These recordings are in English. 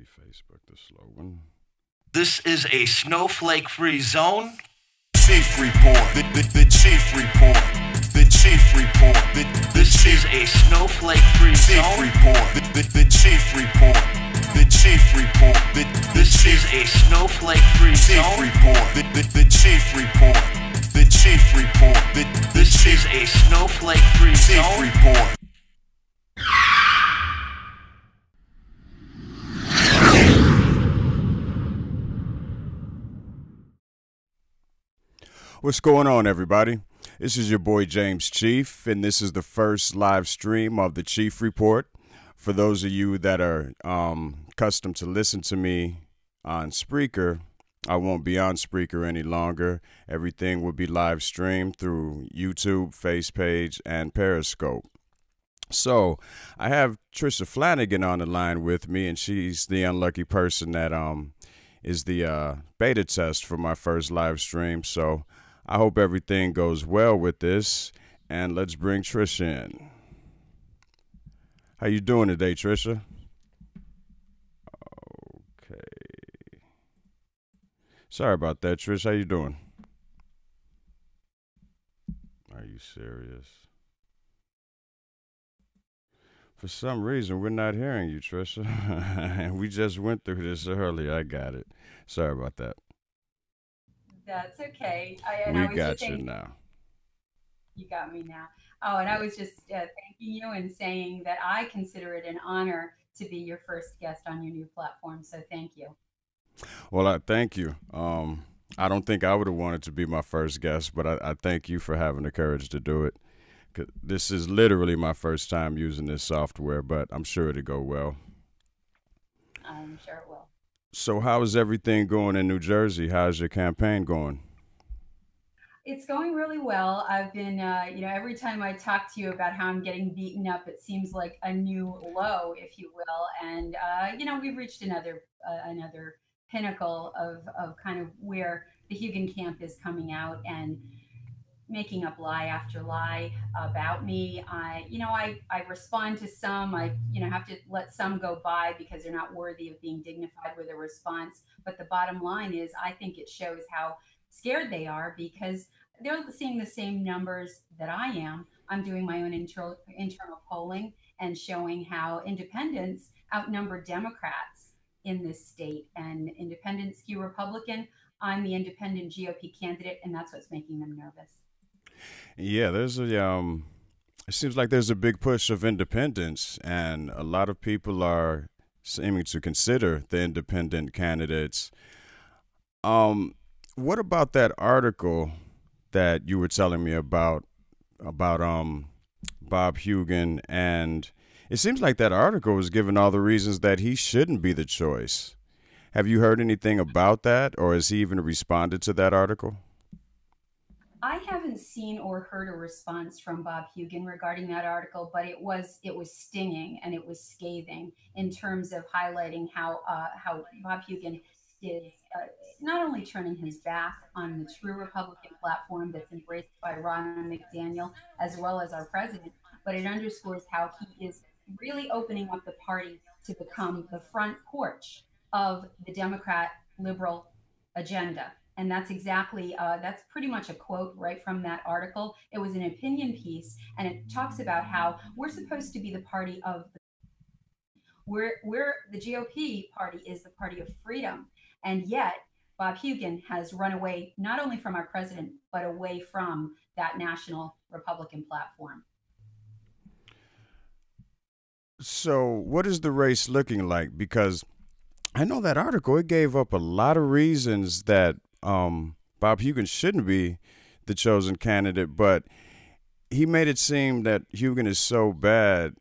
be Facebook, the slow one. This is a snowflake-free zone. Cheef report. The Cheef report. The Cheef report. The This is Cheef a snowflake-free Cheef zone. report. The Cheef report. The Cheef report. The This is Cheef a snowflake-free Cheef zone. report. The Cheef report. The Cheef report. The This is Cheef a snowflake-free Cheef zone. report. What's going on, everybody? This is your boy James Cheef, and this is the first live stream of the Cheef Report. For those of you that are accustomed to listen to me on Spreaker, I won't be on Spreaker any longer. Everything will be live streamed through YouTube, Face Page, and Periscope. So I have Trisha Flanagan on the line with me, and she's the unlucky person that is the beta test for my first live stream. So I hope everything goes well with this, and let's bring Trisha in. How you doing today, Trisha? Okay. Sorry about that, Trish. How you doing? Are you serious? For some reason, we're not hearing you, Trisha. And we just went through this earlier. I got it. Sorry about that. That's okay. And We I was just got you saying, now. you got me now. Oh, and I was just thanking you and saying that I consider it an honor to be your first guest on your new platform. So thank you. Well, I thank you. I don't think I would have wanted to be my first guest, but I thank you for having the courage to do it. 'Cause this is literally my first time using this software, but I'm sure it'll go well. I'm sure it will. So, how is everything going in New Jersey? How's your campaign going? It's going really well. I've been, every time I talk to you about how I'm getting beaten up, it seems like a new low, if you will. And we've reached another pinnacle of kind of where the Hugin camp is coming out and making up lie after lie about me. I respond to some. I have to let some go by because they're not worthy of being dignified with a response. But the bottom line is, I think it shows how scared they are because they're seeing the same numbers that I am. I'm doing my own internal polling and showing how independents outnumber Democrats in this state, and independents skew Republican. I'm the independent GOP candidate, and that's what's making them nervous. Yeah, there's a it seems like there's a big push of independence, and a lot of people are seeming to consider the independent candidates. What about that article that you were telling me about Bob Hugin? And it seems like that article was giving all the reasons that he shouldn't be the choice. Have you heard anything about that, or has he even responded to that article? I haven't seen or heard a response from Bob Hugin regarding that article, but it was stinging and it was scathing in terms of highlighting how Bob Hugin is not only turning his back on the true Republican platform that's embraced by Ron McDaniel as well as our president, but it underscores how he is really opening up the party to become the front porch of the Democrat liberal agenda. And that's pretty much a quote right from that article. It was an opinion piece, and it talks about how we're supposed to be the party of we're the GOP party is the party of freedom, and yet Bob Hugin has run away not only from our president but away from that national Republican platform. So, what is the race looking like? Because I know that article, it gave up a lot of reasons that Bob Hugin shouldn't be the chosen candidate, but he made it seem that Hugin is so bad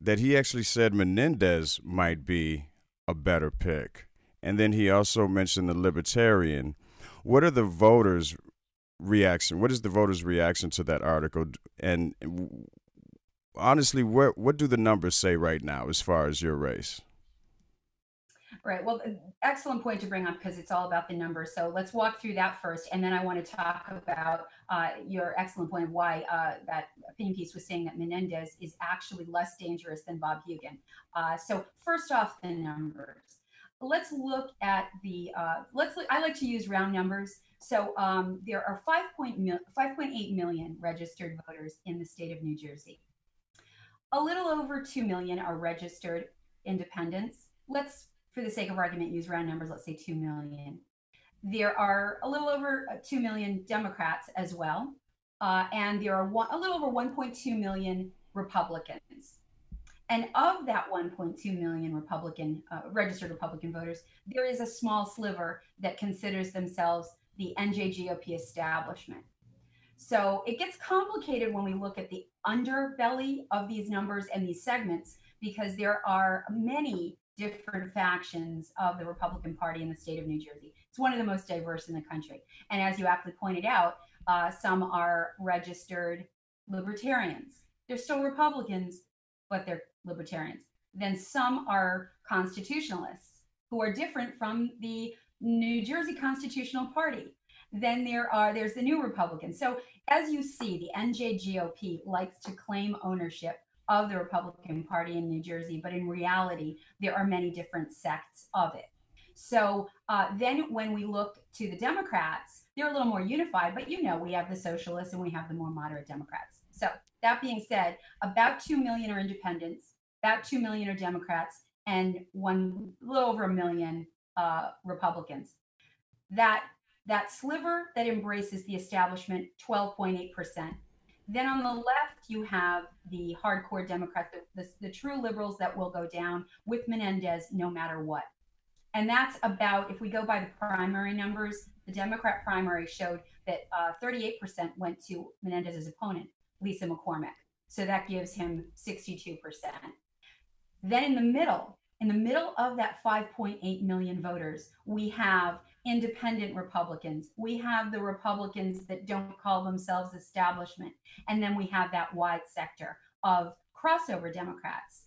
that he actually said Menendez might be a better pick. And then he also mentioned the Libertarian. What are the voters' reaction? What is the voters' reaction to that article? And honestly, what do the numbers say right now as far as your race? Right. Well, excellent point to bring up because it's all about the numbers. So let's walk through that first. And then I want to talk about your excellent point of why that opinion piece was saying that Menendez is actually less dangerous than Bob Hugin. So first off, the numbers. let's look at the let's look, I like to use round numbers. So there are 5.8 million registered voters in the state of New Jersey. A little over 2 million are registered independents. Let's, for the sake of argument, use round numbers. Let's say 2 million. There are a little over 2 million Democrats as well. And there are a little over 1.2 million Republicans. And of that 1.2 million registered Republican voters, there is a small sliver that considers themselves the NJGOP establishment. So it gets complicated when we look at the underbelly of these numbers and these segments, because there are many different factions of the Republican Party in the state of New Jersey. It's one of the most diverse in the country. And as you aptly pointed out, some are registered libertarians. They're still Republicans, but they're libertarians. Then some are constitutionalists who are different from the New Jersey Constitutional Party. Then there's the New Republicans. So as you see, the NJGOP likes to claim ownership of the Republican Party in New Jersey, but in reality, there are many different sects of it. So then when we look to the Democrats, they're a little more unified, but we have the socialists and we have the more moderate Democrats. So that being said, about 2 million are independents, about 2 million are Democrats, and a little over 1 million Republicans. That sliver that embraces the establishment, 12.8%. Then on the left, you have the hardcore Democrats, the true liberals that will go down with Menendez no matter what. And that's about, if we go by the primary numbers, the Democrat primary showed that 38% went to Menendez's opponent, Lisa McCormick. So that gives him 62%. Then in the middle of that 5.8 million voters, we have independent Republicans. We have the Republicans that don't call themselves establishment. And then we have that wide sector of crossover Democrats.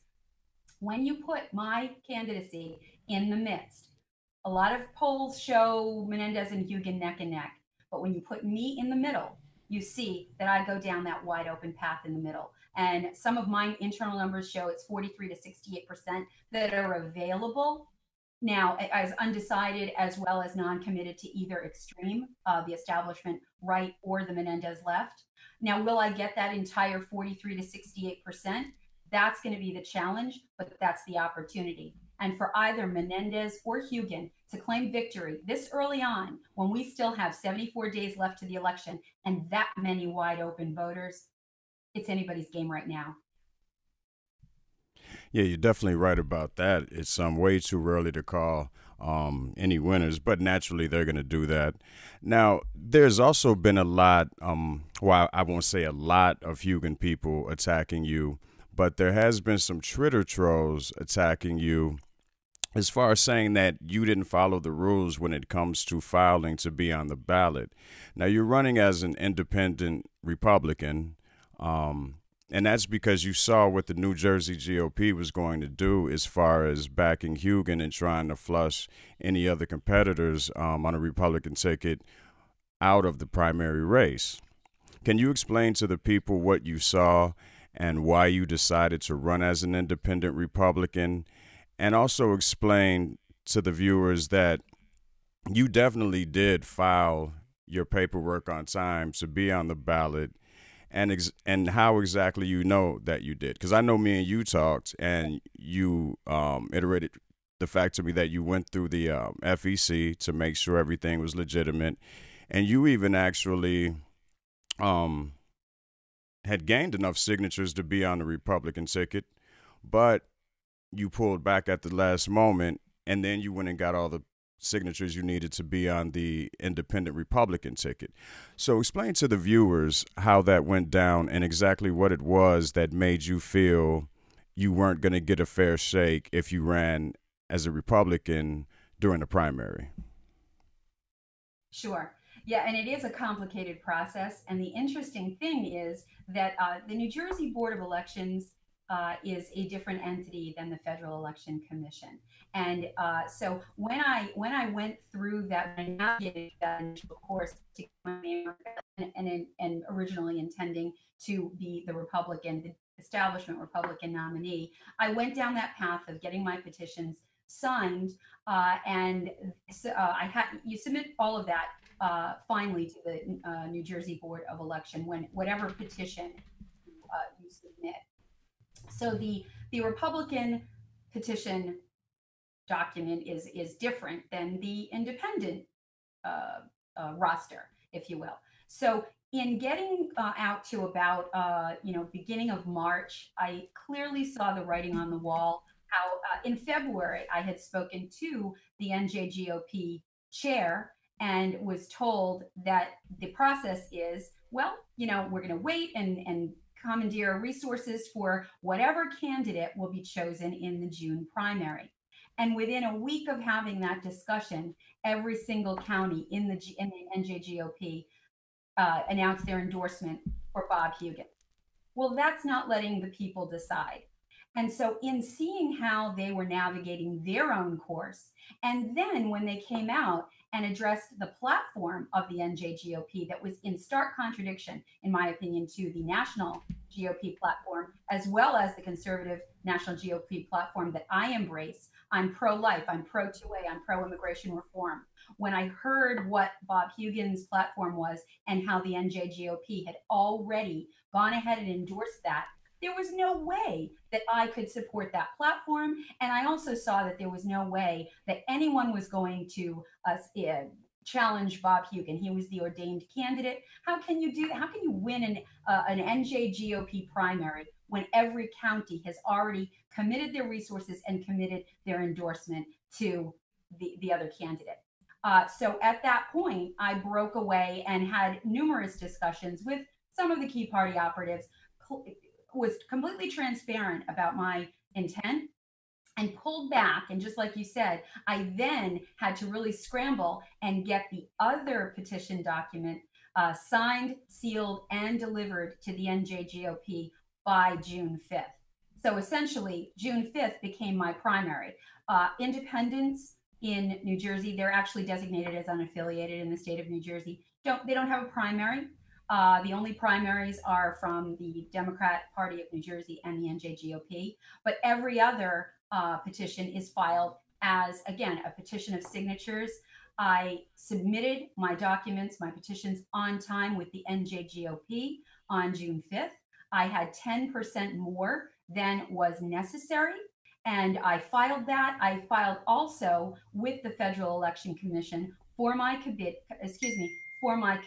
When you put my candidacy in the midst, a lot of polls show Menendez and Hugen neck and neck. But when you put me in the middle, you see that I go down that wide open path in the middle. And some of my internal numbers show it's 43 to 68% that are available. Now, as undecided as well as non-committed to either extreme, the establishment right or the Menendez left. Now, will I get that entire 43 to 68%? That's going to be the challenge, but that's the opportunity. And for either Menendez or Hugen to claim victory this early on, when we still have 74 days left to the election and that many wide open voters, it's anybody's game right now. Yeah, you're definitely right about that. It's way too early to call any winners, but naturally they're going to do that. Now, there's also been a lot, well, I won't say a lot of Hugen people attacking you, but there has been some Twitter trolls attacking you as far as saying that you didn't follow the rules when it comes to filing to be on the ballot. Now, you're running as an independent Republican, and that's because you saw what the New Jersey GOP was going to do as far as backing Hugen and trying to flush any other competitors on a Republican ticket out of the primary race. Can you explain to the people what you saw and why you decided to run as an independent Republican? And also explain to the viewers that you definitely did file your paperwork on time to be on the ballot, and how exactly you know that you did. Because I know me and you talked, and you iterated the fact to me that you went through the FEC to make sure everything was legitimate, and you even actually had gained enough signatures to be on the Republican ticket, but you pulled back at the last moment, and then you went and got all the signatures you needed to be on the independent Republican ticket. So explain to the viewers how that went down and exactly what it was that made you feel you weren't going to get a fair shake if you ran as a Republican during the primary. Sure. Yeah, and it is a complicated process. And the interesting thing is that the New Jersey Board of Elections is a different entity than the Federal Election Commission. And so when I went through that, I navigated that initial course to and originally intending to be the Republican, the establishment Republican nominee, I went down that path of getting my petitions signed, and so, I had you submit all of that finally to the New Jersey Board of Election when whatever petition you submit. So the Republican petition document is different than the independent uh, roster, if you will. So in getting out to about beginning of March, I clearly saw the writing on the wall. How in February I had spoken to the NJGOP chair and was told that the process is, well, we're going to wait and commandeer resources for whatever candidate will be chosen in the June primary. And within a week of having that discussion, every single county in the NJGOP announced their endorsement for Bob Hugin. Well, that's not letting the people decide. And so, in seeing how they were navigating their own course, and then when they came out and addressed the platform of the NJGOP that was in stark contradiction, in my opinion, to the national GOP platform, as well as the conservative national GOP platform that I embrace. I'm pro-life, I'm pro-2A, I'm pro-immigration reform. When I heard what Bob Hugin's platform was and how the NJGOP had already gone ahead and endorsed that, there was no way that I could support that platform. And I also saw that there was no way that anyone was going to challenge Bob Hugin. He was the ordained candidate. How can you do that? How can you win an NJGOP primary when every county has already committed their resources and committed their endorsement to the other candidate? So at that point, I broke away and had numerous discussions with some of the key party operatives, was completely transparent about my intent and pulled back. And just like you said, I then had to really scramble and get the other petition document signed, sealed, and delivered to the NJGOP by June 5th. So essentially, June 5th became my primary. Independents in New Jersey, they're actually designated as unaffiliated in the state of New Jersey. They don't have a primary. The only primaries are from the Democrat Party of New Jersey and the NJGOP. But every other petition is filed as, again, a petition of signatures. I submitted my documents, my petitions on time with the NJGOP on June 5th. I had 10% more than was necessary, and I filed that. I filed also with the Federal Election Commission for my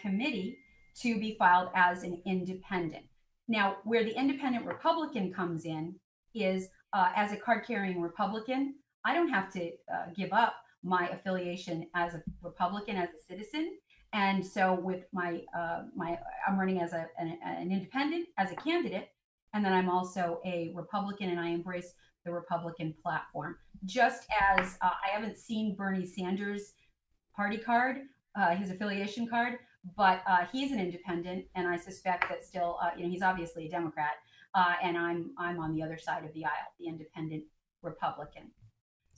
committee to be filed as an independent. Now, where the independent Republican comes in is as a card-carrying Republican, I don't have to give up my affiliation as a Republican, as a citizen. And so with I'm running as an independent, as a candidate, and then I'm also a Republican, and I embrace the Republican platform. Just as I haven't seen Bernie Sanders' party card, his affiliation card, but he's an independent, and I suspect that still, he's obviously a Democrat, and I'm on the other side of the aisle, the independent Republican.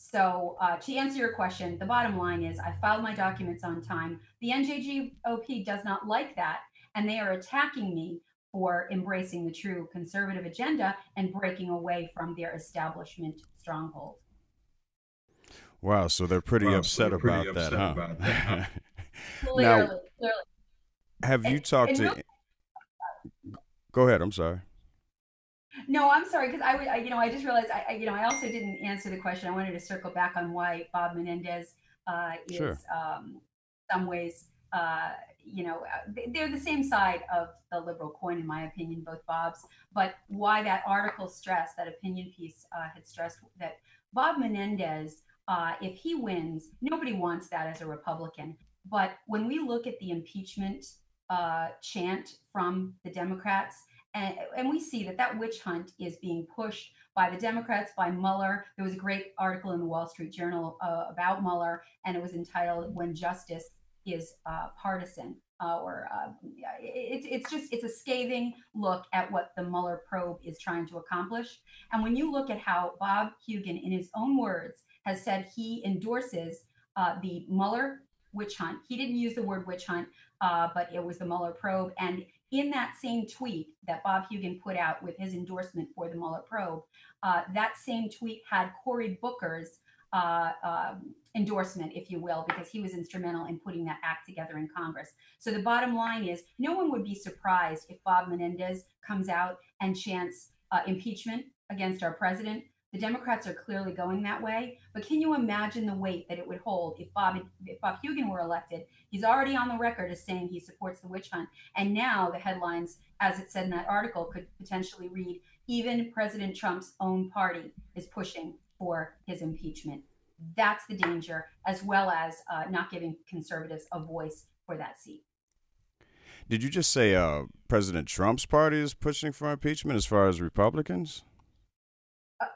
So to answer your question, the bottom line is I filed my documents on time. The NJGOP does not like that, and they are attacking me for embracing the true conservative agenda and breaking away from their establishment stronghold. Wow, so they're pretty upset about that, huh? Clearly, Now, clearly. have you talked to? Really, Go ahead. I'm sorry. no, I'm sorry, because I just realized I also didn't answer the question. I wanted to circle back on why Bob Menendez is Sure. Some ways, they're the same side of the liberal coin, in my opinion, both Bobs. But why that article stressed, that opinion piece had stressed that Bob Menendez, if he wins, nobody wants that as a Republican. But when we look at the impeachment chant from the Democrats, and we see that witch hunt is being pushed by the Democrats, by Mueller. There was a great article in the Wall Street Journal about Mueller, and it was entitled "When Justice is Partisan." It's a scathing look at what the Mueller probe is trying to accomplish. And when you look at how Bob Hugin, in his own words, has said he endorses the Mueller witch hunt. He didn't use the word witch hunt, but it was the Mueller probe. And in that same tweet that Bob Hugin put out with his endorsement for the Mueller probe, that same tweet had Cory Booker's endorsement, if you will, because he was instrumental in putting that act together in Congress. So the bottom line is, no one would be surprised if Bob Menendez comes out and chants impeachment against our president. The Democrats are clearly going that way, but can you imagine the weight that it would hold if Bob Hugin were elected? He's already on the record as saying he supports the witch hunt, and now the headlines, as it said in that article, could potentially read, even President Trump's own party is pushing for his impeachment. That's the danger, as well as not giving conservatives a voice for that seat. Did you just say President Trump's party is pushing for impeachment as far as Republicans?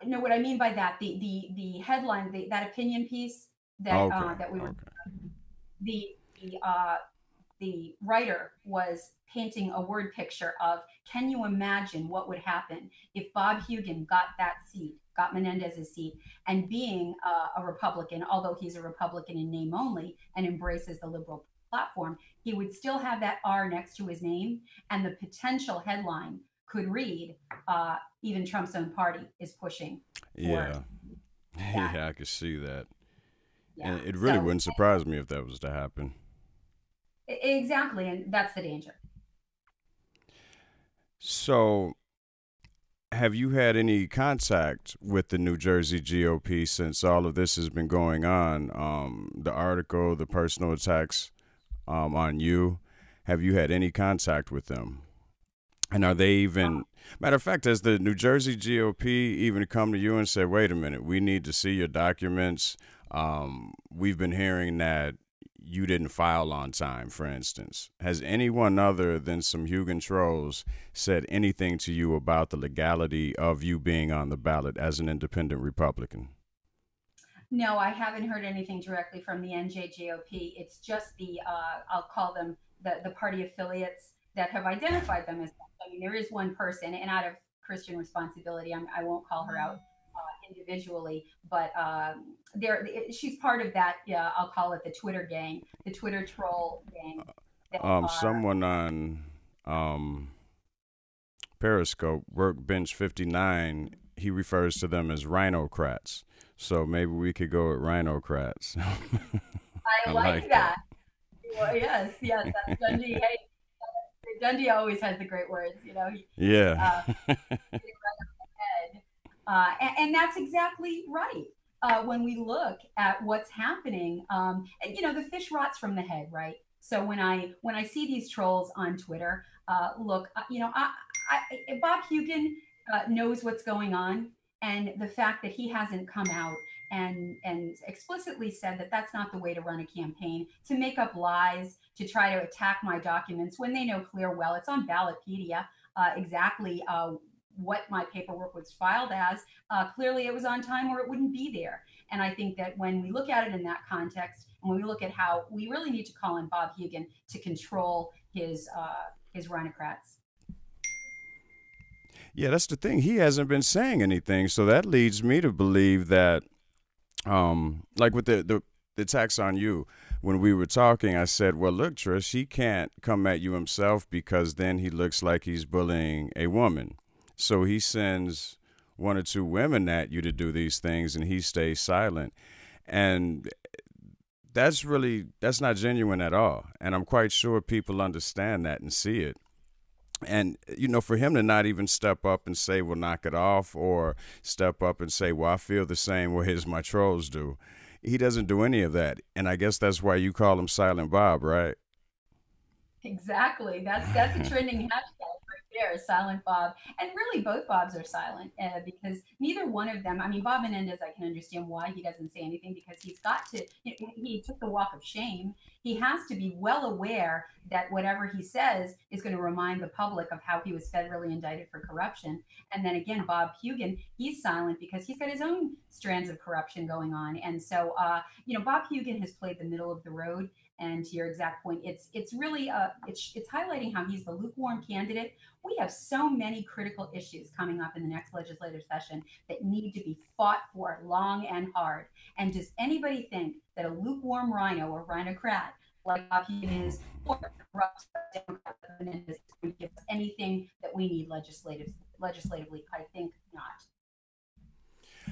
No, what I mean by that, the headline, that opinion piece that Okay. that we were, Okay. the the uh, the writer was painting a word picture of, can you imagine what would happen if Bob Hugin got that seat, got Menendez's seat, and being a Republican, although he's a Republican in name only and embraces the liberal platform, he would still have that R next to his name, and the potential headline could read, even Trump's own party is pushing for Yeah. that. Yeah, I could see that. Yeah. And it really So wouldn't surprise me if that was to happen. exactly, and that's the danger. So, have you had any contact with the New Jersey GOP since all of this has been going on? The article, the personal attacks on you. Have you had any contact with them? And are they even, matter of fact, has the New Jersey GOP even come to you and said, wait a minute, we need to see your documents? We've been hearing that you didn't file on time, for instance. Has anyone other than some Hugin trolls said anything to you about the legality of you being on the ballot as an independent Republican? No, I haven't heard anything directly from the NJGOP. It's just I'll call them the party affiliates that have identified them as such. I mean, there is one person, and out of Christian responsibility, I won't call her out individually, but she's part of that. Yeah, I'll call it the Twitter gang, the Twitter troll gang. That are Someone on Periscope, Workbench 59, he refers to them as rhinocrats. So maybe we could go with rhinocrats. I I like like that. that. Well, yes, yes, that's Dundee. Hey, Dundee always has the great words. He Yeah. hit it right on the head. And that's exactly right. When we look at what's happening, and the fish rots from the head, right? So when I see these trolls on Twitter, look, Bob Hugin knows what's going on, and the fact that he hasn't come out and explicitly said that that's not the way to run a campaign, to make up lies, to try to attack my documents when they know clear well it's on Ballotpedia, exactly what my paperwork was filed as. Clearly, it was on time or it wouldn't be there. And I think that when we look at it in that context, and when we look at how we really need to call in Bob Hugin to control his rhinocrats. Yeah, that's the thing. He hasn't been saying anything. So that leads me to believe that, like with the attacks on you, when we were talking, I said, well, look, Trish, he can't come at you himself because then he looks like he's bullying a woman. So he sends one or two women at you to do these things and he stays silent. And that's not genuine at all. And I'm quite sure people understand that and see it. And, for him to not even step up and say, well, knock it off, or step up and say, well, I feel the same way as my trolls do. He doesn't do any of that. And I guess that's why you call him Silent Bob, right? Exactly. That's a trending hashtag right there, Silent Bob. And really, both Bobs are silent because neither one of them. I mean, Bob Menendez, I can understand why he doesn't say anything, because he's got to. He took the walk of shame. He has to be well aware that whatever he says is going to remind the public of how he was federally indicted for corruption. And then again, Bob Hugin, he's silent because he's got his own strands of corruption going on. And so, Bob Hugin has played the middle of the road. And to your exact point, it's really it's highlighting how he's the lukewarm candidate. We have so many critical issues coming up in the next legislative session that need to be fought for long and hard. And does anybody think that a lukewarm rhino or rhinocrat like Bob Hugin is, or corrupt Democrat is going to give us anything that we need legislatively? I think not.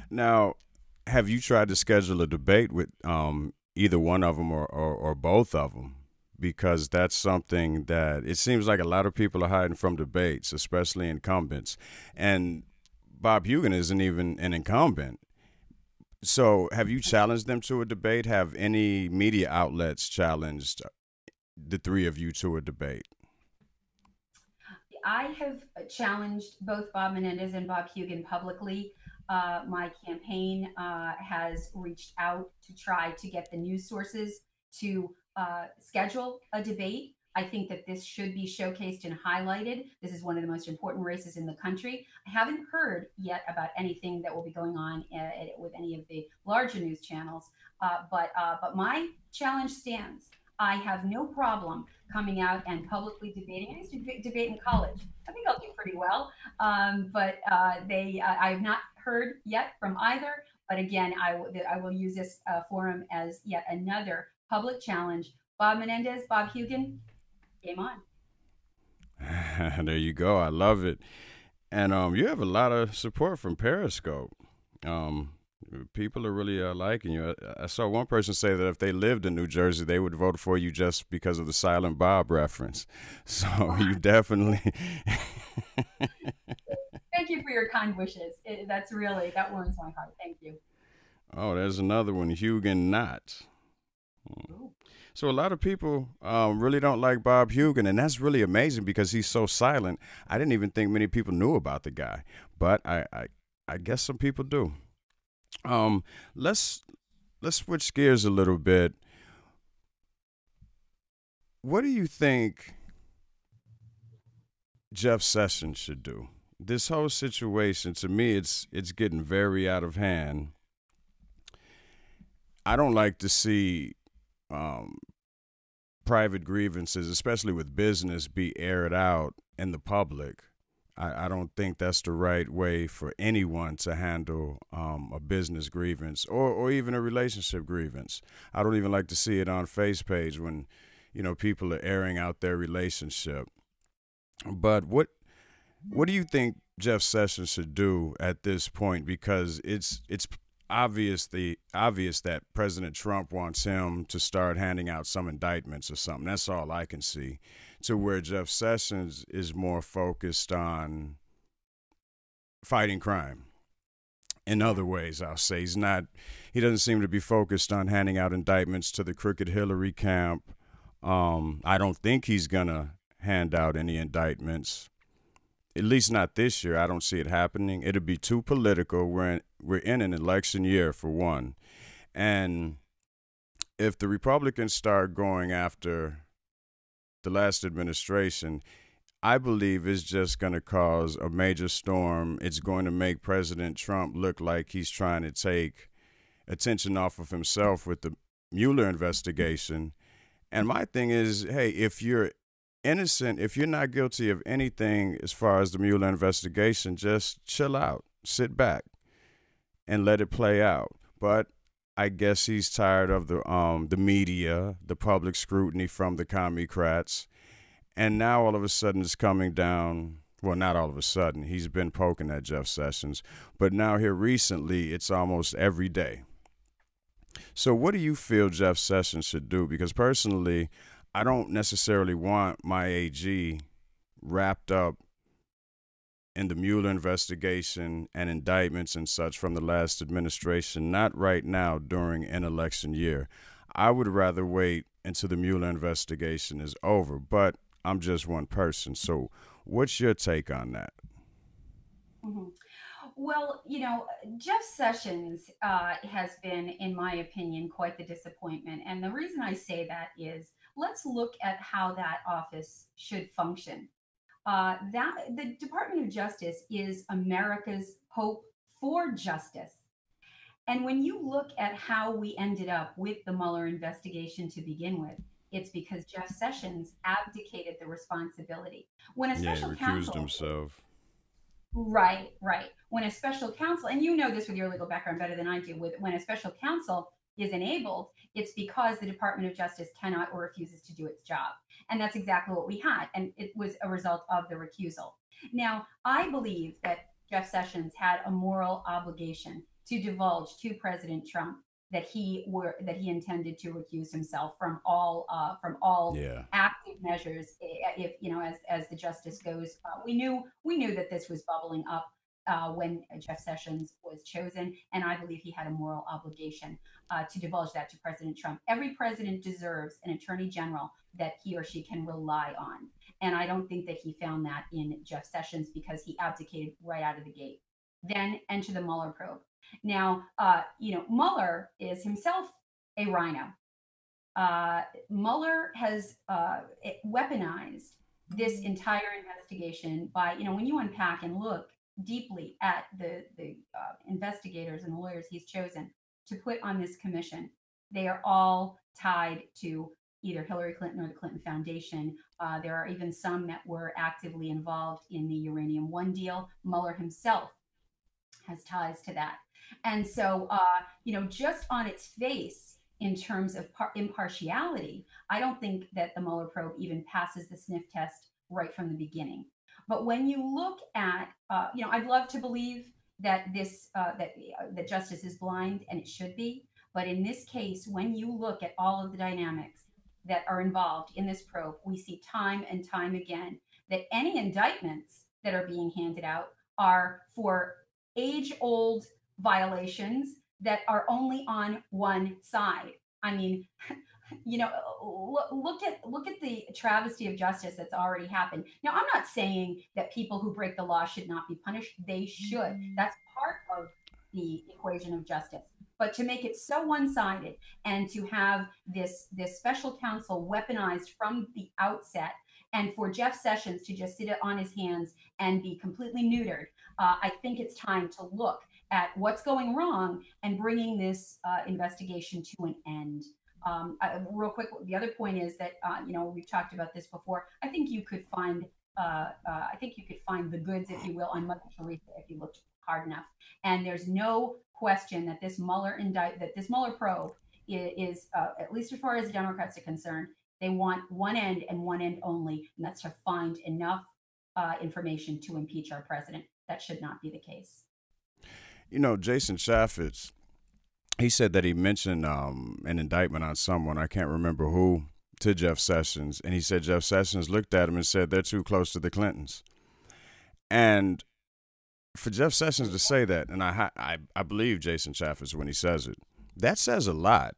Now, have you tried to schedule a debate with either one of them or both of them? Because that's something that it seems like a lot of people are hiding from debates, especially incumbents. And Bob Hugin isn't even an incumbent. So, have you challenged them to a debate? Have any media outlets challenged the three of you to a debate? I have challenged both Bob Menendez and Bob Hugin publicly. My campaign has reached out to try to get the news sources to schedule a debate. I think that this should be showcased and highlighted. This is one of the most important races in the country. I haven't heard yet about anything that will be going on with any of the larger news channels, but my challenge stands. I have no problem coming out and publicly debating. I used to debate in college. I think I'll do pretty well. But I have not heard yet from either. But again, I will use this forum as yet another public challenge. Bob Menendez, Bob Hugin, game on. There you go. I love it. And you have a lot of support from Periscope. Um, People are really liking you. I saw one person say that if they lived in New Jersey, they would vote for you just because of the Silent Bob reference. So you definitely. Thank you for your kind wishes. That warms my heart. Thank you. Oh, there's another one, Hugan Knott. Ooh. So a lot of people really don't like Bob Hugan, and that's really amazing because he's so silent. I didn't even think many people knew about the guy, but I guess some people do. Um, let's let's switch gears a little bit. What do you think Jeff Sessions should do? This whole situation, to me, it's getting very out of hand. I don't like to see um, private grievances, especially with business, be aired out in the public. I don't think that's the right way for anyone to handle a business grievance or even a relationship grievance. I don't even like to see it on face page when, people are airing out their relationship. But what do you think Jeff Sessions should do at this point? Because it's obvious that President Trump wants him to start handing out some indictments or something. That's all I can see. To where Jeff Sessions is more focused on fighting crime. In other ways, I'll say he doesn't seem to be focused on handing out indictments to the crooked Hillary camp. I don't think he's gonna hand out any indictments, at least not this year. I don't see it happening. It'll be too political. We're in an election year for one, and if the Republicans start going after the last administration, I believe it's just going to cause a major storm. It's going to make President Trump look like he's trying to take attention off of himself with the Mueller investigation. And my thing is, hey, if you're innocent, if you're not guilty of anything as far as the Mueller investigation, just chill out, sit back, and let it play out. But I guess he's tired of the media, the public scrutiny from the Commucrats, and now all of a sudden it's coming down. Well, not all of a sudden. He's been poking at Jeff Sessions, but now here recently, it's almost every day. So, what do you feel Jeff Sessions should do? Because personally, I don't necessarily want my AG wrapped up in the Mueller investigation and indictments and such from the last administration, not right now during an election year. I would rather wait until the Mueller investigation is over, but I'm just one person. So, what's your take on that? Mhm. Well, Jeff Sessions has been, in my opinion, quite the disappointment. And the reason I say that is let's look at how that office should function. That the Department of Justice is America's hope for justice. And when you look at how we ended up with the Mueller investigation to begin with, it's because Jeff Sessions abdicated the responsibility. When a Yeah, he special recused counsel himself. Right, right. When a special counsel, and you know this with your legal background better than I do, when a special counsel is enabled, it's because the Department of Justice cannot or refuses to do its job. And that's exactly what we had. And it was a result of the recusal. Now, I believe that Jeff Sessions had a moral obligation to divulge to President Trump that he intended to recuse himself from all Yeah. active measures. If as the justice goes, we knew that this was bubbling up when Jeff Sessions was chosen, and I believe he had a moral obligation to divulge that to President Trump. Every president deserves an attorney general that he or she can rely on, and I don't think that he found that in Jeff Sessions because he abdicated right out of the gate. Then enter the Mueller probe. Now, Mueller is himself a rhino. Mueller has weaponized this entire investigation by, when you unpack and look deeply at the investigators and lawyers he's chosen to put on this commission, they are all tied to either Hillary Clinton or the Clinton Foundation. There are even some that were actively involved in the Uranium One deal. Mueller himself has ties to that. And so, just on its face, in terms of impartiality, I don't think that the Mueller probe even passes the sniff test right from the beginning. But when you look at, I'd love to believe that that justice is blind, and it should be. But in this case, when you look at all of the dynamics that are involved in this probe, we see time and time again that any indictments that are being handed out are for age-old violations that are only on one side. I mean, look at the travesty of justice that's already happened. Now, I'm not saying that people who break the law should not be punished. They should. That's part of the equation of justice. But to make it so one-sided and to have this special counsel weaponized from the outset, and for Jeff Sessions to just sit on his hands and be completely neutered, I think it's time to look at what's going wrong and bringing this investigation to an end. Real quick, the other point is that we've talked about this before. I think you could find the goods, if you will, on Mother Teresa if you looked hard enough. And there's no question that this Mueller probe is at least as far as the Democrats are concerned, they want one end and one end only, and that's to find enough information to impeach our president. That should not be the case. Jason Chaffetz, he said that he mentioned an indictment on someone, I can't remember who, to Jeff Sessions. And he said Jeff Sessions looked at him and said, they're too close to the Clintons. And for Jeff Sessions to say that, and I believe Jason Chaffetz when he says it, that says a lot.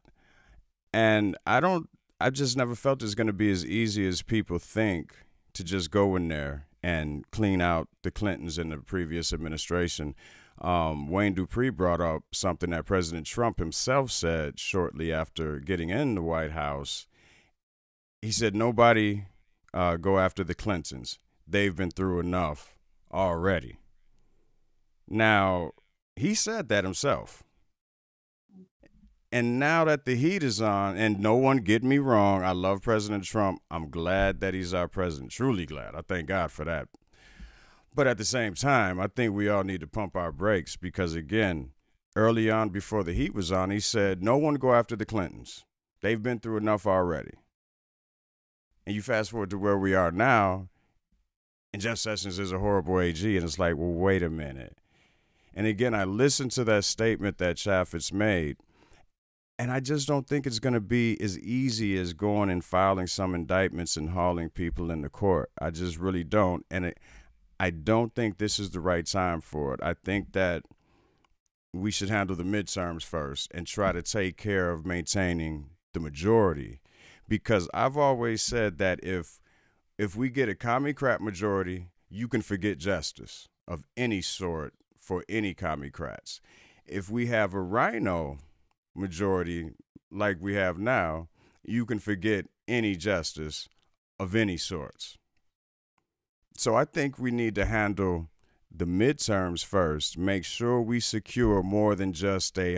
And I just never felt it's going to be as easy as people think to just go in there and clean out the Clintons in the previous administration. Wayne Dupree brought up something that President Trump himself said shortly after getting in the White House. He said, nobody go after the Clintons. They've been through enough already. Now, he said that himself. And now that the heat is on, and no one get me wrong, I love President Trump. I'm glad that he's our president, truly glad. I thank God for that. But at the same time, I think we all need to pump our brakes because, again, early on before the heat was on, he said, no one go after the Clintons. They've been through enough already. And you fast forward to where we are now, and Jeff Sessions is a horrible AG, and it's like, well, wait a minute. And again, I listened to that statement that Chaffetz made, and I just don't think it's going to be as easy as going and filing some indictments and hauling people into court. I just really don't. And I don't think this is the right time for it. I think that we should handle the midterms first and try to take care of maintaining the majority. Because I've always said that if we get a commie crap majority, you can forget justice of any sort for any commie crats. If we have a rhino majority like we have now, you can forget any justice of any sorts. So I think we need to handle the midterms first, make sure we secure more than just a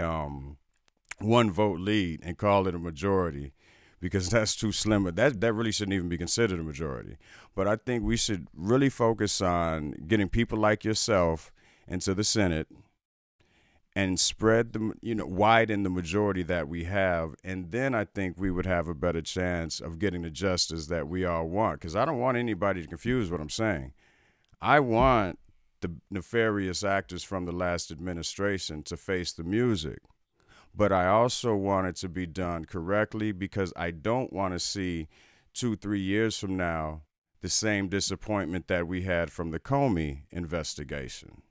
one vote lead and call it a majority, because that's too slim. That really shouldn't even be considered a majority. But I think we should really focus on getting people like yourself into the Senate and spread widen the majority that we have. And then I think we would have a better chance of getting the justice that we all want. Because I don't want anybody to confuse what I'm saying. I want the nefarious actors from the last administration to face the music. But I also want it to be done correctly because I don't want to see 2, 3 years from now the same disappointment that we had from the Comey investigation.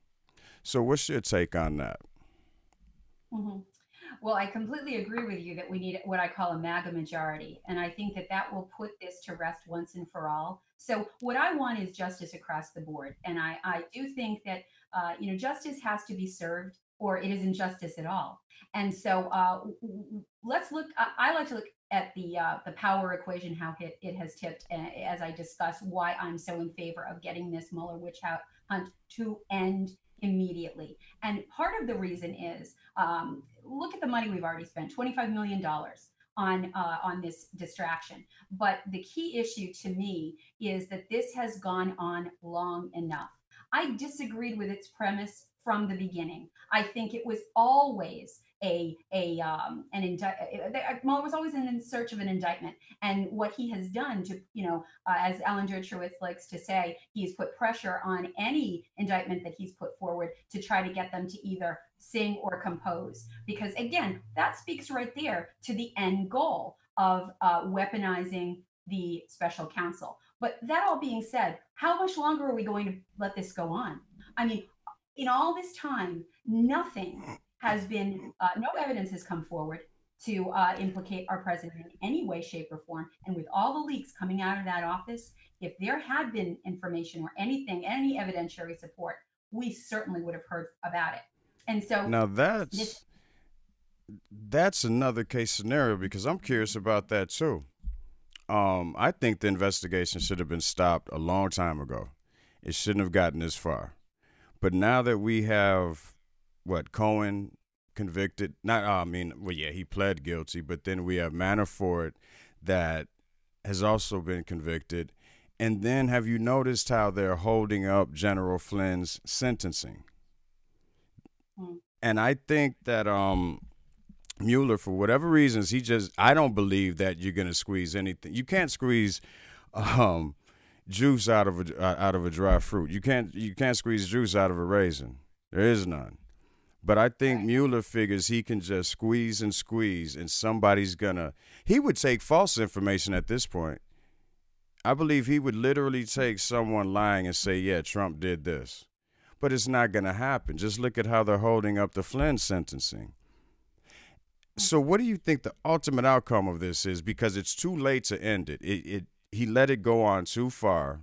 So, what's your take on that? Mhm. Well, I completely agree with you that we need what I call a MAGA majority. And I think that that will put this to rest once and for all. So, what I want is justice across the board. And I do think that, justice has to be served or it is injustice at all. And so, let's look, I like to look at the power equation, how it has tipped, as I discuss why I'm so in favor of getting this Mueller hunt to end immediately. And part of the reason is look at the money we've already spent, $25 million on this distraction. But the key issue to me is that this has gone on long enough. I disagreed with its premise from the beginning. I think it was always an Mueller was always in search of an indictment, and what he has done to as Alan Dershowitz likes to say, he's put pressure on any indictment that he's put forward to try to get them to either sing or compose, because again, that speaks right there to the end goal of weaponizing the special counsel. But that all being said, how much longer are we going to let this go on? I mean, in all this time, nothing has been, no evidence has come forward to implicate our president in any way, shape, or form. And with all the leaks coming out of that office, if there had been information or anything, any evidentiary support, we certainly would have heard about it. And so Now this, that's another case scenario because I'm curious about that too. I think the investigation should have been stopped a long time ago. It shouldn't have gotten this far. But now that we have what Cohen convicted, not I mean, well, yeah, he pled guilty, but then we have Manafort that has also been convicted. And then have you noticed how they're holding up General Flynn's sentencing? hmm, And I think that Mueller, for whatever reasons, I don't believe that you're going to squeeze anything. You can't squeeze um, juice out of a dry fruit. You can't squeeze juice out of a raisin. There is none. But I think right. Mueller figures he can just squeeze, and somebody's gonna. He would take false information at this point. I believe he would literally take someone lying and say, "Yeah, Trump did this," but it's not gonna happen. Just look at how they're holding up the Flynn sentencing. So, what do you think the ultimate outcome of this is? Because it's too late to end it. He let it go on too far,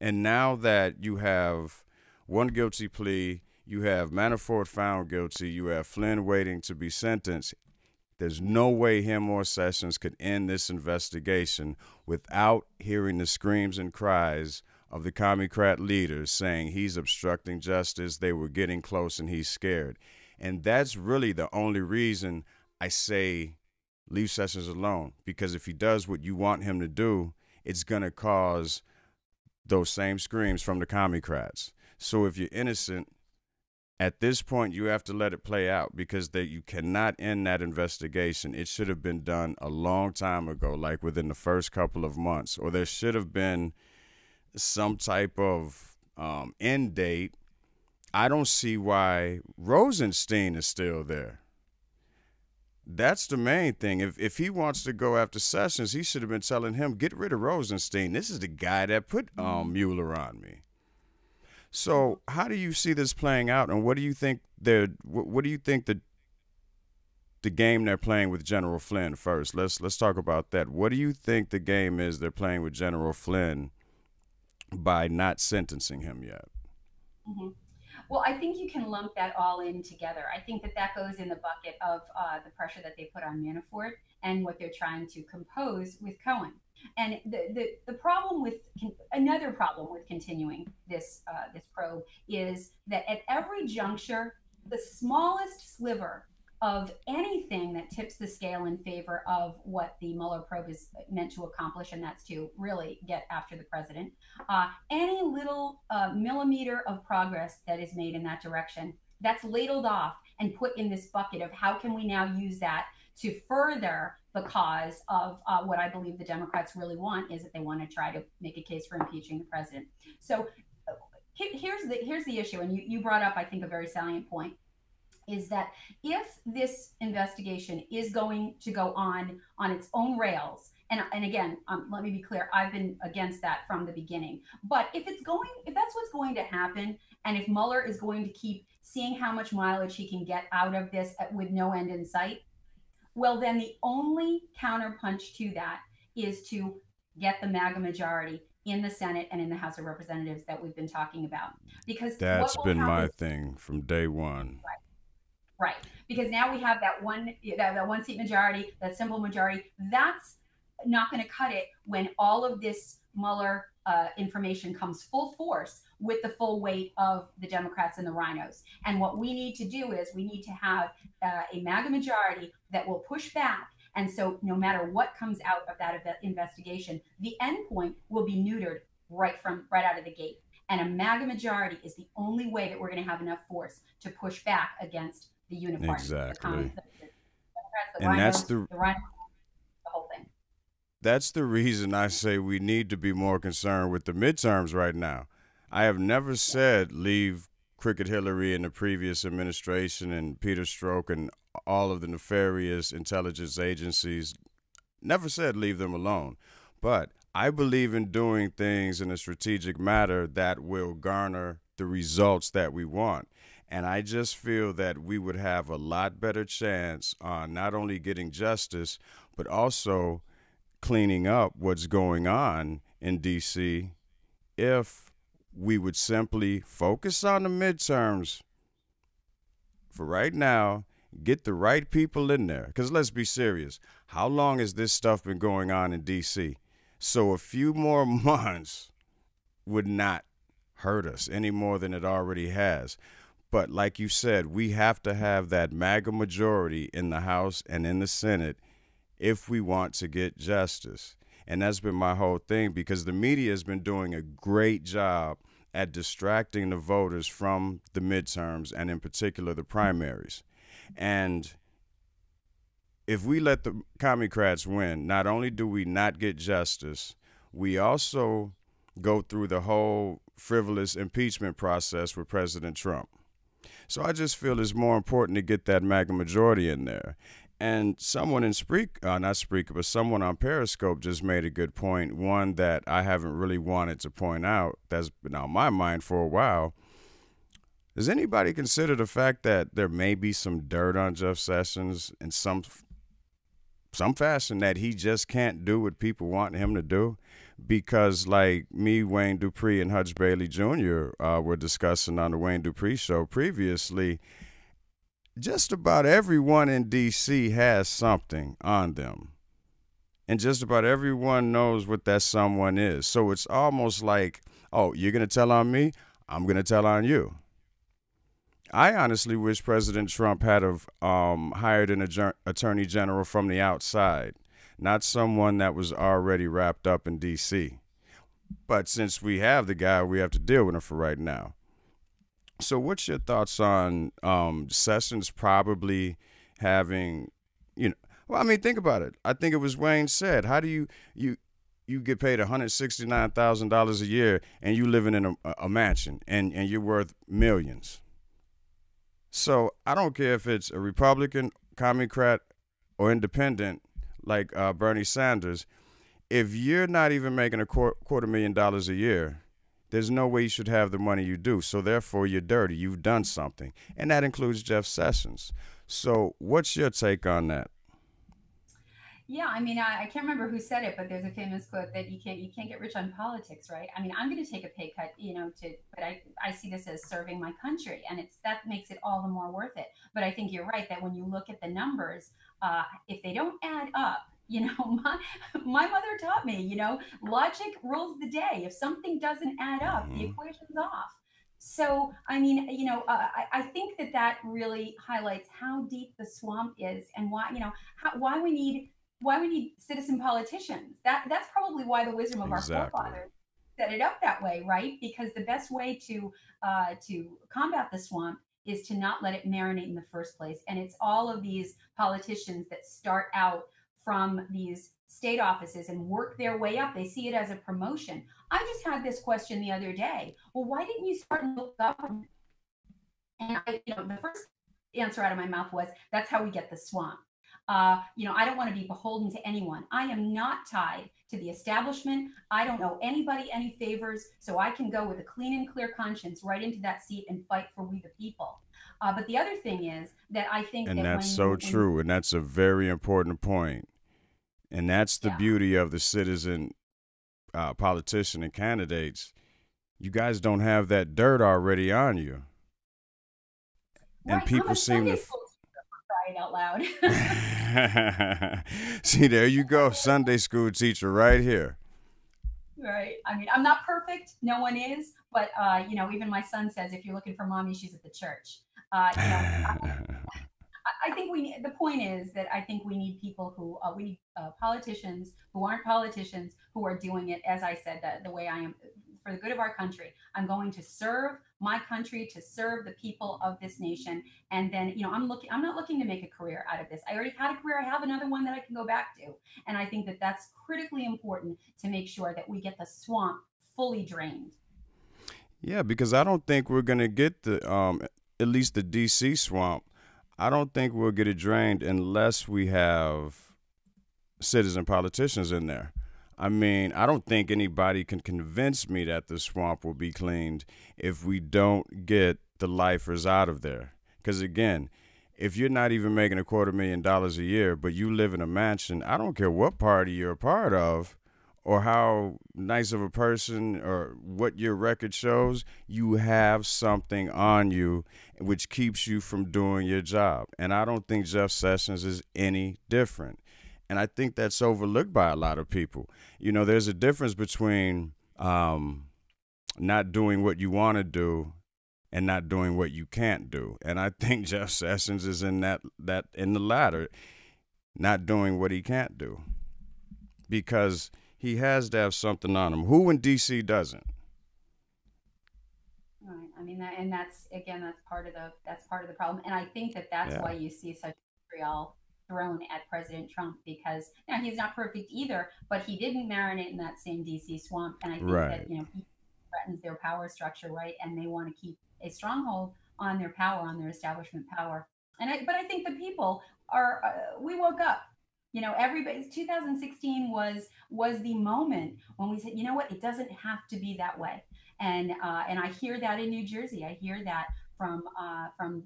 and now that you have one guilty plea, you have Manafort found guilty, you have Flynn waiting to be sentenced. There's no way him or Sessions could end this investigation without hearing the screams and cries of the Commie-Crat leaders saying he's obstructing justice, they were getting close, and he's scared. And that's really the only reason I say leave Sessions alone, because if he does what you want him to do, it's going to cause those same screams from the Commie-Crats. So if you're innocent, at this point, you have to let it play out because you cannot end that investigation. It should have been done a long time ago, like within the first couple of months, or there should have been some type of end date. I don't see why Rosenstein is still there. That's the main thing. If he wants to go after Sessions, he should have been telling him, get rid of Rosenstein. This is the guy that put Mueller on me. So how do you see this playing out, and what do you think what do you think the game they're playing with General Flynn first? Let's talk about that. What do you think the game is they're playing with General Flynn by not sentencing him yet? Mhm. Well, I think you can lump that all in together. I think that that goes in the bucket of the pressure that they put on Manafort and what they're trying to compose with Cohen. And the problem with another problem with continuing this probe is that at every juncture, the smallest sliver of anything that tips the scale in favor of what the Mueller probe is meant to accomplish, and that's to really get after the president, any little millimeter of progress that is made in that direction, that's ladled off and put in this bucket of how can we now use that to further the cause of what I believe the Democrats really want is that they want to try to make a case for impeaching the president. So here's the issue, and you brought up, I think, a very salient point, is that if this investigation is going to go on its own rails, and again, let me be clear, I've been against that from the beginning. But if that's what's going to happen, and if Mueller is going to keep seeing how much mileage he can get out of this with no end in sight, well, then the only counterpunch to that is to get the MAGA majority in the Senate and in the House of Representatives that we've been talking about. Because what That's will been my happen, thing from day one. right? Because now we have that one seat majority, that simple majority. That's not going to cut it when all of this Mueller information comes full force with the full weight of the Democrats and the rhinos. And what we need to do is we need to have a MAGA majority that will push back. And so no matter what comes out of that investigation, the endpoint will be neutered right out of the gate. And a MAGA majority is the only way that we're going to have enough force to push back against the uniparty, Exactly. the And rhinos, the whole thing. that's the reason I say we need to be more concerned with the midterms right now. I have never said leave Cricket Hillary and the previous administration and Peter Strzok and all of the nefarious intelligence agencies. Never said leave them alone. But I believe in doing things in a strategic manner that will garner the results that we want. And I just feel that we would have a lot better chance on not only getting justice, but also cleaning up what's going on in D.C. if we would simply focus on the midterms for right now, get the right people in there. Because let's be serious. How long has this stuff been going on in D.C.? So a few more months would not hurt us any more than it already has. But like you said, we have to have that MAGA majority in the House and in the Senate if we want to get justice. And that's been my whole thing, because the media has been doing a great job at distracting the voters from the midterms and in particular the primaries. And if we let the Communocrats win, not only do we not get justice, we also go through the whole frivolous impeachment process with President Trump. So I just feel it's more important to get that MAGA majority in there. And someone in not Spreaker, but someone on Periscope just made a good point, one that I haven't really wanted to point out, that's been on my mind for a while. Does anybody consider the fact that there may be some dirt on Jeff Sessions in some fashion, that he just can't do what people want him to do? Because like me, Wayne Dupree, and Hutch Bailey Jr. Were discussing on the Wayne Dupree show previously, just about everyone in D.C. has something on them. And just about everyone knows what that someone is. So it's almost like, oh, you're going to tell on me? I'm going to tell on you. I honestly wish President Trump had hired an attorney general from the outside, not someone that was already wrapped up in D.C. But since we have the guy, we have to deal with him for right now. So what's your thoughts on Sessions probably having, well, I mean, think about it. I think it was Wayne said, how do you get paid $169,000 a year and you living in a mansion and you're worth millions? So I don't care if it's a Republican, Democrat, or independent like Bernie Sanders. If you're not even making $250,000 a year, there's no way you should have the money you do. So therefore, you're dirty. You've done something. And that includes Jeff Sessions. So what's your take on that? Yeah, I mean, I can't remember who said it, but there's a famous quote that you can't get rich on politics, right? I mean, I'm going to take a pay cut, but I see this as serving my country, and that makes it all the more worth it. But I think you're right that when you look at the numbers, if they don't add up, my mother taught me, logic rules the day. If something doesn't add up, the Mm-hmm. equation's off. So, I mean, I think that really highlights how deep the swamp is, and why we need citizen politicians. That's probably why the wisdom of our Exactly. forefathers set it up that way, right? Because the best way to combat the swamp is to not let it marinate in the first place. And it's all of these politicians that start out from these state offices and work their way up. They see it as a promotion. I just had this question the other day. Well, why didn't you start in local government? And the first answer out of my mouth was, that's how we get the swamp. I don't want to be beholden to anyone. I am not tied to the establishment. I don't owe anybody any favors, so I can go with a clean and clear conscience right into that seat and fight for we the people. But the other thing is that I think And that that's so true, and that's a very important point. And that's the yeah, beauty of the citizen politician and candidates. You guys don't have that dirt already on you. And right. I'm people a seem Sunday to. school teacher, for crying out loud. See, there you go. Sunday school teacher right here. Right. I mean, I'm not perfect. No one is. But, even my son says, if you're looking for mommy, she's at the church. I think the point is that I think we need people who, we need politicians who aren't politicians, who are doing it, as I said, the way I am, for the good of our country. I'm going to serve my country, to serve the people of this nation. And then, I'm not looking to make a career out of this. I already had a career. I have another one that I can go back to. And I think that that's critically important to make sure that we get the swamp fully drained. Yeah, because I don't think we're gonna get at least the DC swamp. I don't think we'll get it drained unless we have citizen politicians in there. I mean, I don't think anybody can convince me that the swamp will be cleaned if we don't get the lifers out of there. Because again, if you're not even making $250,000 a year, but you live in a mansion, I don't care what party you're a part of or how nice of a person or what your record shows, you have something on you which keeps you from doing your job. And I don't think Jeff Sessions is any different. And I think that's overlooked by a lot of people. There's a difference between not doing what you want to do and not doing what you can't do. And I think Jeff Sessions is in that in the latter, not doing what he can't do, because he has to have something on him. Who in DC doesn't? Right. I mean, that's part of the problem. And I think that that's Yeah. why you see such vitriol thrown at President Trump, because he's not perfect either, but he didn't marinate in that same DC swamp. And I think Right. that he threatens their power structure, right? And they want to keep a stronghold on their power, on their establishment power. But I think the people are. We woke up. Everybody. 2016 was the moment when we said, you know what, it doesn't have to be that way. And I hear that in New Jersey. I hear that from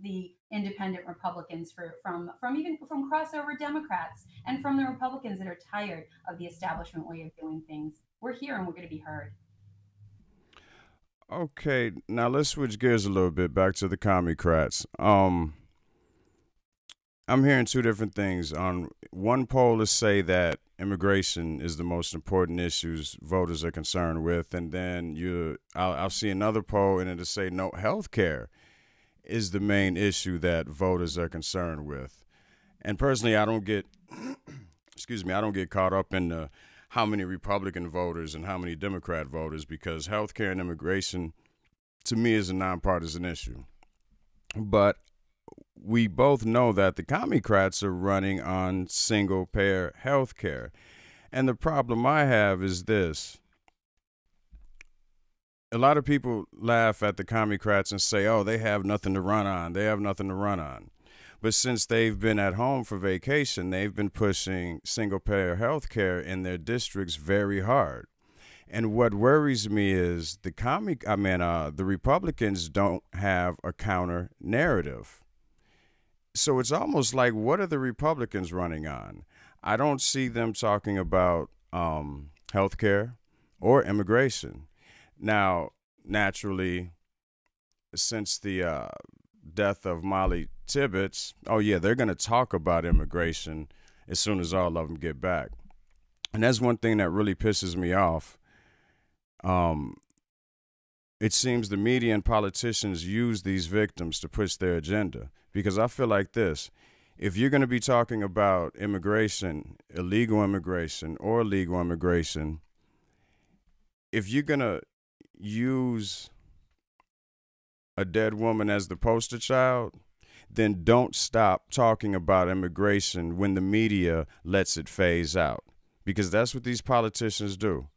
the independent Republicans, from crossover Democrats, and from the Republicans that are tired of the establishment way of doing things. We're here and we're going to be heard. Okay, now let's switch gears a little bit back to the Commie-crats. I'm hearing two different things. On one poll is say that immigration is the most important issues voters are concerned with, and then I'll see another poll and it'll say no, healthcare is the main issue that voters are concerned with. And personally, I don't get I don't get caught up in how many Republican voters and how many Democrat voters, because healthcare and immigration to me is a nonpartisan issue. But we both know that the Commie-crats are running on single-payer health care. And the problem I have is this. A lot of people laugh at the Commie-crats and say, oh, they have nothing to run on. They have nothing to run on. But since they've been at home for vacation, they've been pushing single-payer health care in their districts very hard. And what worries me is the Republicans don't have a counter narrative. So it's almost like, what are the Republicans running on? I don't see them talking about health care or immigration. Now, naturally, since the death of Molly Tibbetts, oh yeah, they're going to talk about immigration as soon as all of them get back. And that's one thing that really pisses me off. It seems the media and politicians use these victims to push their agenda. Because I feel like this: if you're going to be talking about immigration, illegal immigration or legal immigration, if you're going to use a dead woman as the poster child, then don't stop talking about immigration when the media lets it phase out. because that's what these politicians do.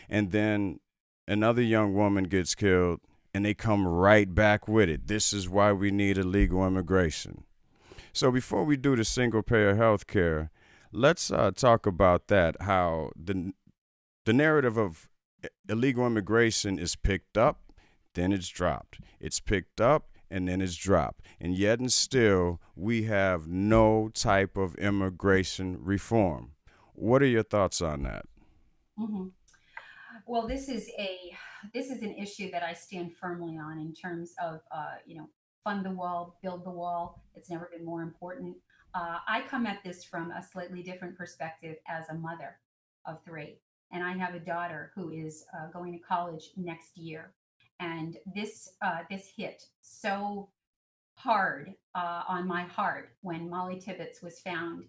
And then another young woman gets killed and they come right back with it. This is why we need illegal immigration. So before we do the single payer health care, let's talk about that. How the narrative of illegal immigration is picked up, then it's dropped. It's picked up and then it's dropped. And yet and still, we have no type of immigration reform. What are your thoughts on that? Hmm. Well, this is an issue that I stand firmly on in terms of fund the wall, build the wall. It's never been more important. I come at this from a slightly different perspective as a mother of three, and I have a daughter who is going to college next year, and this hit so hard on my heart when Molly Tibbetts was found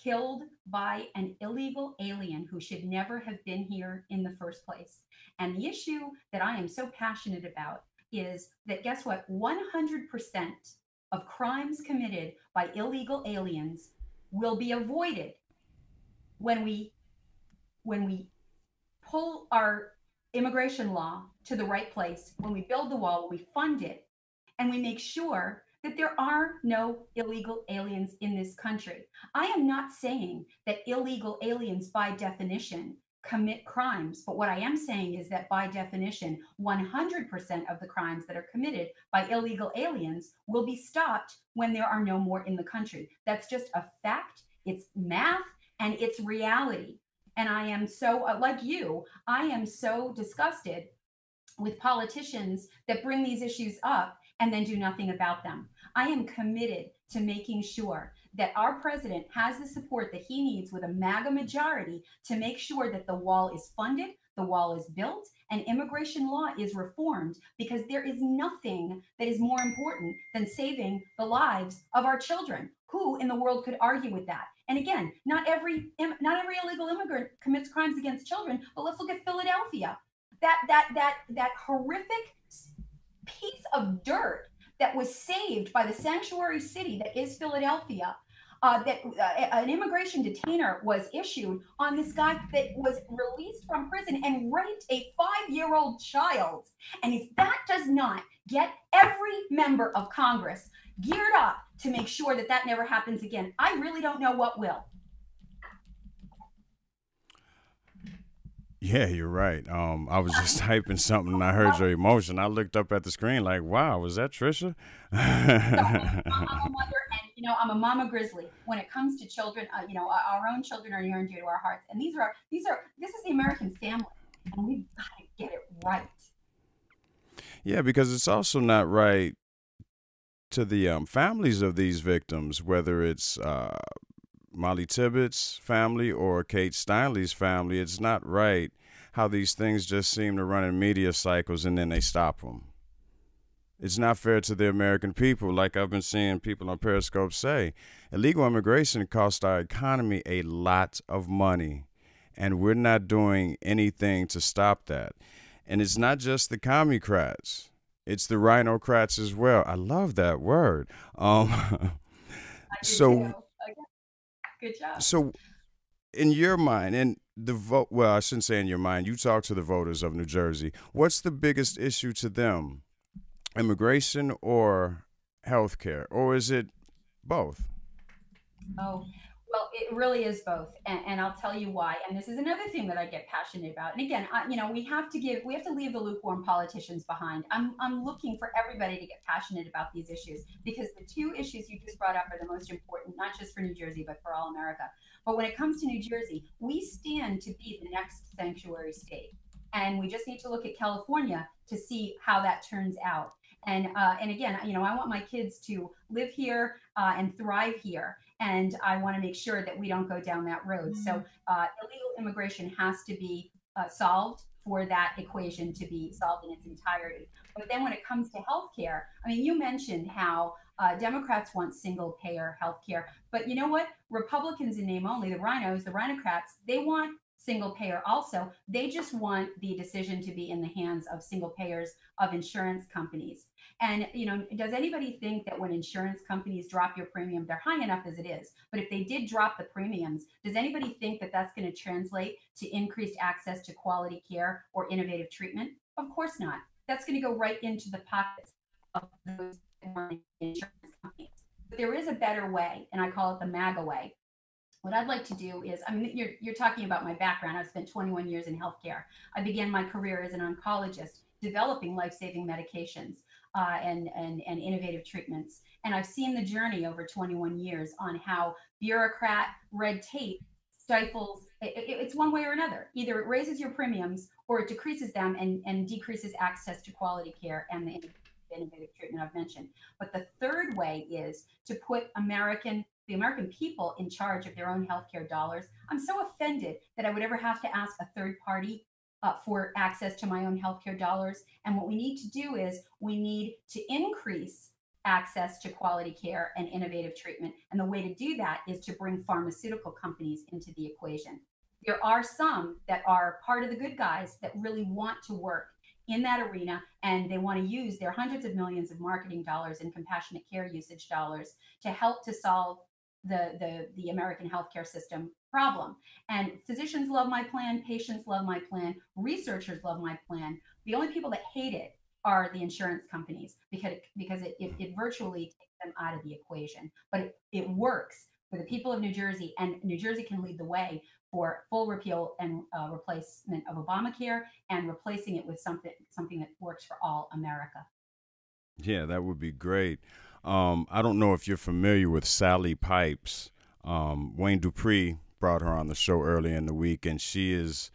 killed by an illegal alien who should never have been here in the first place. And the issue that I am so passionate about is that guess what? 100% of crimes committed by illegal aliens will be avoided when we pull our immigration law to the right place, when we build the wall, when we fund it, and we make sure that there are no illegal aliens in this country. I am not saying that illegal aliens, by definition, commit crimes, but what I am saying is that by definition, 100% of the crimes that are committed by illegal aliens will be stopped when there are no more in the country. That's just a fact, it's math, and it's reality. And I am so, like you, I am so disgusted with politicians that bring these issues up and then do nothing about them. I am committed to making sure that our president has the support that he needs with a MAGA majority to make sure that the wall is funded, the wall is built, and immigration law is reformed, because there is nothing that is more important than saving the lives of our children. Who in the world could argue with that? And again, not every illegal immigrant commits crimes against children, but let's look at Philadelphia. That horrific piece of dirt that was saved by the sanctuary city that is Philadelphia. That an immigration detainer was issued on this guy that was released from prison and raped a 5-year-old child. And if that does not get every member of Congress geared up to make sure that that never happens again, I really don't know what will. Yeah, you're right. I was just typing something and I heard your emotion. I looked up at the screen like, wow, was that Trisha? So I'm a mother, and I'm a mama grizzly. When it comes to children, our own children are near and dear to our hearts, and this is the American family, and we've got to get it right. Yeah, because it's also not right to the families of these victims, whether it's Molly Tibbetts' family or Kate Steinle's family. It's not right how these things just seem to run in media cycles and then they stop them. It's not fair to the American people. Like I've been seeing people on Periscope say, illegal immigration costs our economy a lot of money, and we're not doing anything to stop that. And it's not just the commie-crats. It's the rhino-crats as well. I love that word. I do too. So, Okay, good job. so in your mind, and the vote, well, I shouldn't say in your mind, you talk to the voters of New Jersey. What's the biggest issue to them? Immigration or health care? Or is it both? Oh, well, it really is both, and I'll tell you why. And this is another thing that I get passionate about. And again, we have to leave the lukewarm politicians behind. I'm looking for everybody to get passionate about these issues, because the two issues you just brought up are the most important, not just for New Jersey, but for all America. But when it comes to New Jersey, we stand to be the next sanctuary state, and we just need to look at California to see how that turns out. And again, I want my kids to live here and thrive here, and I want to make sure that we don't go down that road. So illegal immigration has to be solved for that equation to be solved in its entirety. But then when it comes to healthcare, I mean, you mentioned how Democrats want single payer healthcare, but you know what? Republicans in name only, the rhinos, the rhinocrats, they want single payer also. They just want the decision to be in the hands of single payers of insurance companies. And, does anybody think that when insurance companies drop your premium, they're high enough as it is, but if they did drop the premiums, does anybody think that that's going to translate to increased access to quality care or innovative treatment? Of course not. That's going to go right into the pockets of those insurance companies. But there is a better way, and I call it the MAGA way. What I'd like to do is, you're talking about my background. I've spent 21 years in healthcare. I began my career as an oncologist, developing life-saving medications and innovative treatments. And I've seen the journey over 21 years on how bureaucrat red tape stifles. It's one way or another. Either it raises your premiums or it decreases them and decreases access to quality care and the innovative treatment I've mentioned. But the third way is to put the American people in charge of their own healthcare dollars. I'm so offended that I would ever have to ask a third party for access to my own healthcare dollars. And what we need to do is we need to increase access to quality care and innovative treatment. And the way to do that is to bring pharmaceutical companies into the equation. There are some that are part of the good guys that really want to work in that arena, and they want to use their hundreds of millions of marketing dollars and compassionate care usage dollars to help to solve the American healthcare system problem. And physicians love my plan, patients love my plan, researchers love my plan. The only people that hate it are the insurance companies because it virtually takes them out of the equation. But it works for the people of New Jersey, and New Jersey can lead the way for full repeal and replacement of Obamacare and replacing it with something that works for all America. Yeah, that would be great. I don't know if you're familiar with Sally Pipes. Wayne Dupree brought her on the show early in the week, and she is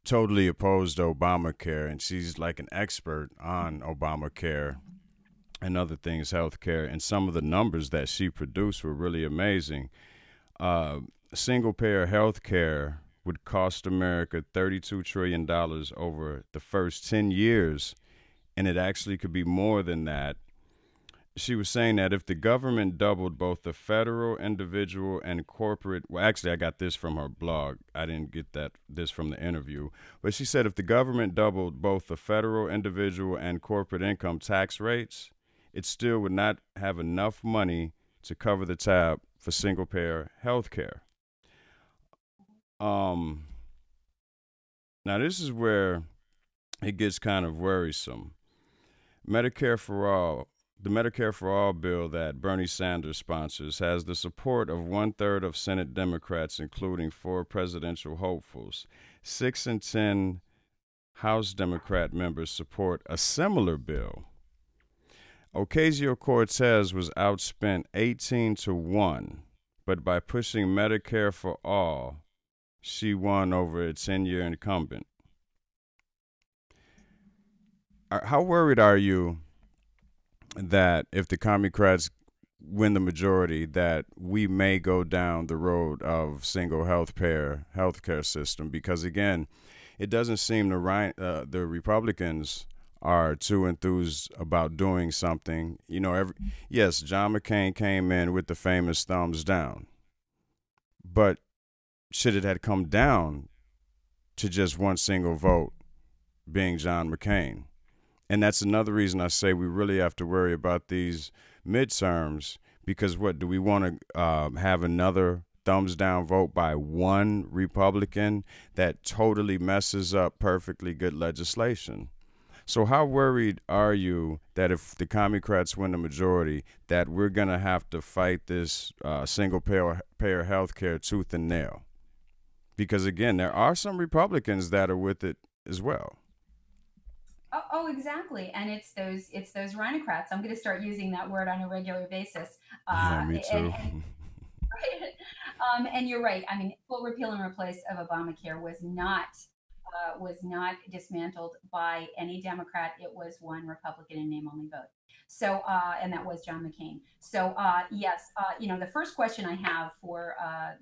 totally opposed to Obamacare, and she's like an expert on Obamacare and other things, healthcare. And some of the numbers that she produced were really amazing. Single payer healthcare would cost America $32 trillion over the first 10 years, and it actually could be more than that. She was saying that if the government doubled both the federal, individual, and corporate, well, actually, I got this from her blog. I didn't get this from the interview. But she said if the government doubled both the federal, individual, and corporate income tax rates, it still would not have enough money to cover the tab for single-payer health care. Now, this is where it gets kind of worrisome. Medicare for All. The Medicare for All bill that Bernie Sanders sponsors has the support of 1/3 of Senate Democrats, including 4 presidential hopefuls. 6 in 10 House Democrat members support a similar bill. Ocasio-Cortez was outspent 18-1, but by pushing Medicare for All, she won over a 10-year incumbent. How worried are you that if the Democrats win the majority, that we may go down the road of single healthcare system? Because again, it doesn't seem the Republicans are too enthused about doing something. Yes, John McCain came in with the famous thumbs down, but should it had come down to just one single vote being John McCain? And that's another reason I say we really have to worry about these midterms, because what do we want to have another thumbs down vote by one Republican that totally messes up perfectly good legislation? So how worried are you that if the Democrats win the majority, that we're going to have to fight this single payer health care tooth and nail? Because again, there are some Republicans that are with it as well. Oh, exactly. And it's those rhinocrats. I'm going to start using that word on a regular basis. Yeah, me too. And you're right. I mean, full repeal and replace of Obamacare was not dismantled by any Democrat. It was one Republican in name only vote. So, and that was John McCain. So, yes, the first question I have for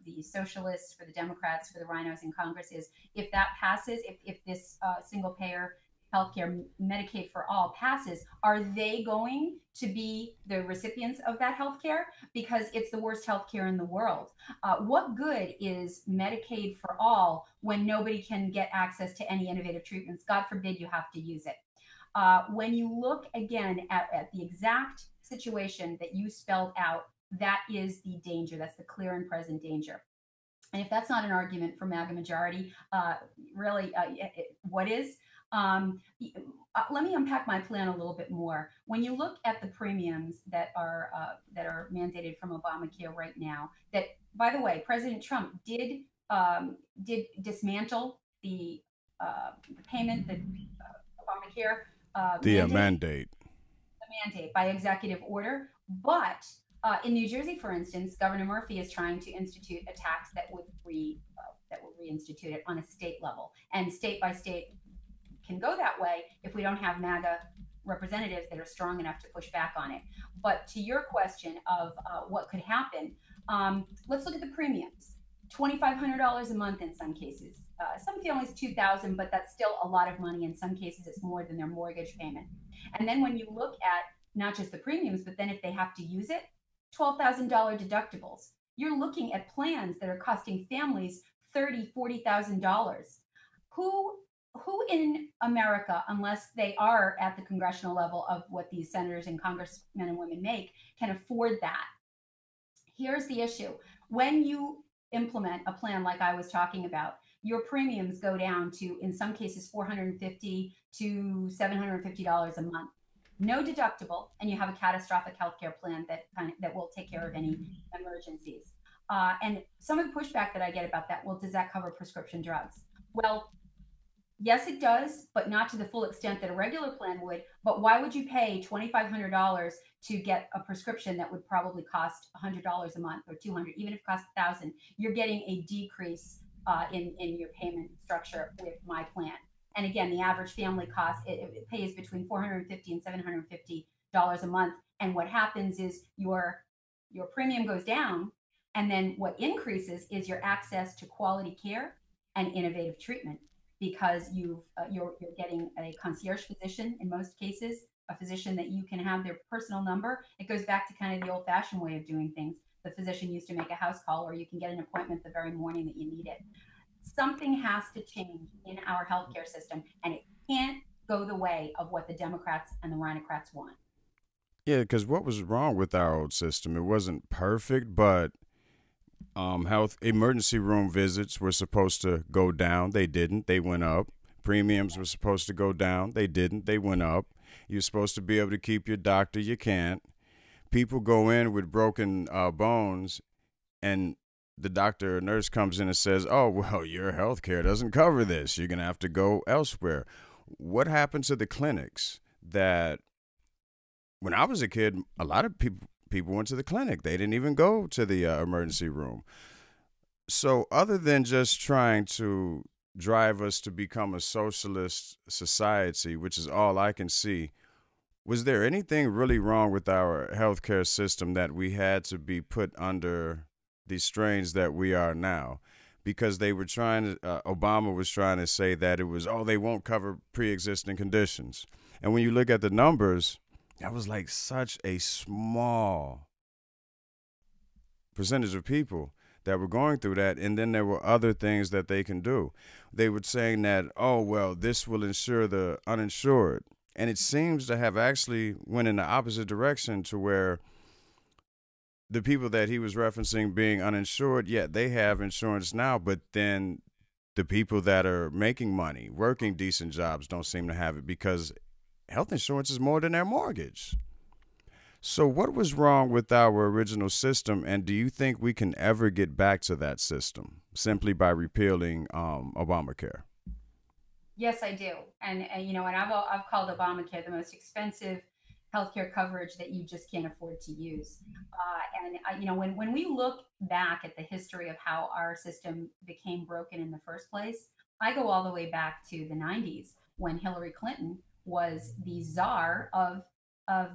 the socialists, for the Democrats, for the rhinos in Congress is if that passes, if this single payer healthcare, Medicaid for all, passes, are they going to be the recipients of that healthcare? Because it's the worst healthcare in the world. What good is Medicaid for all when nobody can get access to any innovative treatments? God forbid you have to use it. When you look again at the exact situation that you spelled out, that is the danger. That's the clear and present danger. And if that's not an argument for MAGA majority, really, what is? Let me unpack my plan a little bit more. When you look at the premiums that are mandated from Obamacare right now, that, by the way, President Trump did dismantle the payment that Obamacare The mandated, mandate. the mandate by executive order. But in New Jersey, for instance, Governor Murphy is trying to institute a tax that would reinstitute it on a state level, and state by state can go that way if we don't have MAGA representatives that are strong enough to push back on it. But to your question of what could happen, let's look at the premiums. $2,500 a month in some cases. Some families $2,000, but that's still a lot of money. In some cases, it's more than their mortgage payment. And then when you look at not just the premiums, but then if they have to use it, $12,000 deductibles. You're looking at plans that are costing families $30,000, $40,000. Who in America, unless they are at the congressional level of what these senators and congressmen and women make, can afford that? Here's the issue. When you implement a plan like I was talking about, your premiums go down to, in some cases, $450 to $750 a month. No deductible, and you have a catastrophic healthcare plan that will take care of any emergencies. And some of the pushback that I get about that, well, does that cover prescription drugs? Well, yes, it does, but not to the full extent that a regular plan would. But why would you pay $2,500 to get a prescription that would probably cost $100 a month or $200, even if it costs $1,000? You're getting a decrease in your payment structure with my plan. And again, the average family cost, it pays between $450 and $750 a month. And what happens is your premium goes down, and then what increases is your access to quality care and innovative treatment, because you're getting a concierge physician in most cases, a physician that you can have their personal number. It goes back to kind of the old-fashioned way of doing things. The physician used to make a house call, or you can get an appointment the very morning that you need it. Something has to change in our healthcare system, and it can't go the way of what the Democrats and the Rhinocrats want. Yeah, because what was wrong with our old system? It wasn't perfect, but health emergency room visits were supposed to go down. They didn't. They went up. Premiums were supposed to go down. They didn't. They went up. You're supposed to be able to keep your doctor. You can't. People go in with broken bones, and the doctor or nurse comes in and says, oh, well, your health care doesn't cover this. You're going to have to go elsewhere. What happened to the clinics that when I was a kid, a lot of people went to the clinic. They didn't even go to the emergency room. So other than just trying to drive us to become a socialist society, which is all I can see, was there anything really wrong with our healthcare system that we had to be put under the strains that we are now? Because they were trying to, Obama was trying to say that it was, oh, they won't cover pre-existing conditions. And when you look at the numbers, that was like such a small percentage of people that were going through that. And then there were other things that they can do. They were saying that, oh, well, this will insure the uninsured. And it seems to have actually went in the opposite direction, to where the people that he was referencing being uninsured, yeah, they have insurance now, but then the people that are making money, working decent jobs, don't seem to have it, because health insurance is more than their mortgage. So what was wrong with our original system, and do you think we can ever get back to that system simply by repealing Obamacare? Yes, I do. And I've called Obamacare the most expensive healthcare coverage that you just can't afford to use. When we look back at the history of how our system became broken in the first place, I go all the way back to the 90s, when Hillary Clinton was the czar of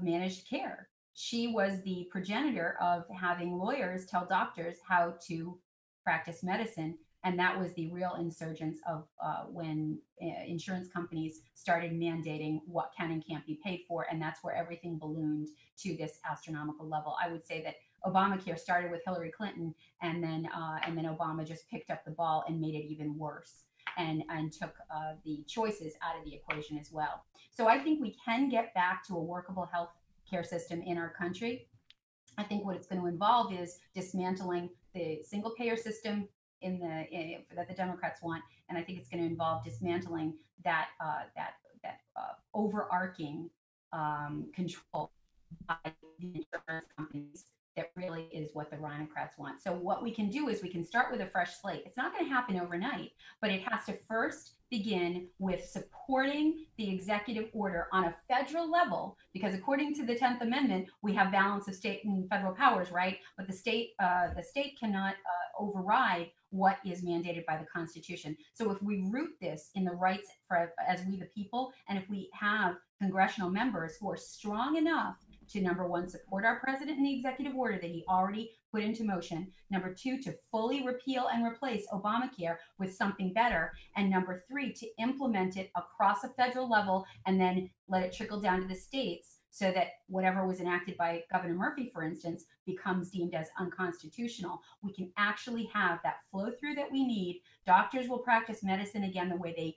managed care. She was the progenitor of having lawyers tell doctors how to practice medicine And that was the real insurgence of when insurance companies started mandating what can and can't be paid for. And that's where everything ballooned to this astronomical level. I would say that Obamacare started with Hillary Clinton, and then Obama just picked up the ball and made it even worse, and took the choices out of the equation as well. So I think we can get back to a workable health care system in our country. I think what it's going to involve is dismantling the single payer system that the Democrats want, and I think it's going to involve dismantling that overarching control by the insurance companies. That really is what the Rhinocrats want. So what we can do is we can start with a fresh slate. It's not going to happen overnight, but it has to first begin with supporting the executive order on a federal level, because according to the 10th Amendment, we have balance of state and federal powers, right? But the state cannot override what is mandated by the Constitution. So if we root this in the rights as we the people, and if we have congressional members who are strong enough to, number one, support our president in the executive order that he already put into motion. Number two, to fully repeal and replace Obamacare with something better. And number three, to implement it across a federal level and then let it trickle down to the states so that whatever was enacted by Governor Murphy, for instance, becomes deemed as unconstitutional. We can actually have that flow through that we need. Doctors will practice medicine again the way they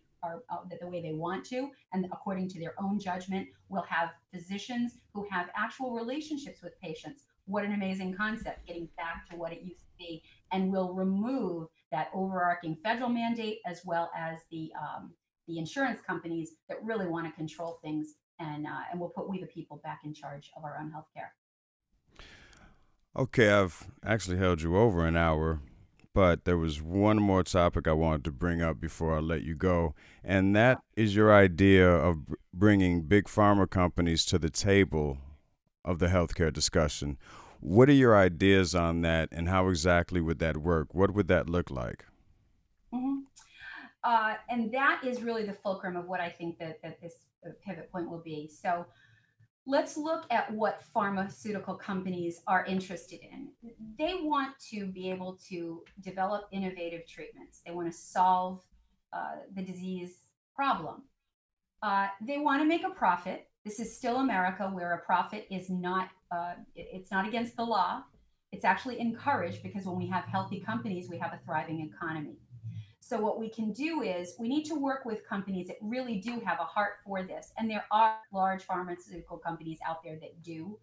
want to, and according to their own judgment. We'll have physicians who have actual relationships with patients. What an amazing concept, getting back to what it used to be. And we'll remove that overarching federal mandate, as well as the insurance companies that really want to control things, and we'll put we the people back in charge of our own healthcare. Okay, I've actually held you over an hour, but there was one more topic I wanted to bring up before I let you go, and that is your idea of bringing big pharma companies to the table of the healthcare discussion. What are your ideas on that, and how exactly would that work? What would that look like? Mm-hmm. And that is really the fulcrum of what I think that this pivot point will be. So let's look at what pharmaceutical companies are interested in. They want to be able to develop innovative treatments. They want to solve the disease problem. They want to make a profit. This is still America, where a profit is not, it's not against the law. It's actually encouraged, because when we have healthy companies, we have a thriving economy. So what we can do is we need to work with companies that really do have a heart for this. And there are large pharmaceutical companies out there that do.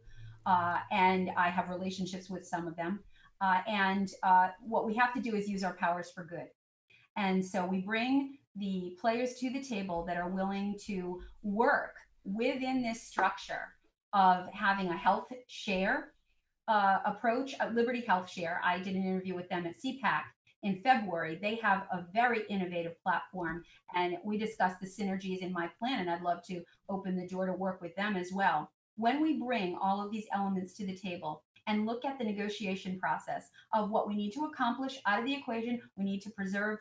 And I have relationships with some of them. And what we have to do is use our powers for good. And so we bring the players to the table that are willing to work within this structure of having a health share approach, Liberty Health Share. I did an interview with them at CPAC in February. They have a very innovative platform, and we discussed the synergies in my plan, and I'd love to open the door to work with them as well. When we bring all of these elements to the table and look at the negotiation process of what we need to accomplish out of the equation, we need to preserve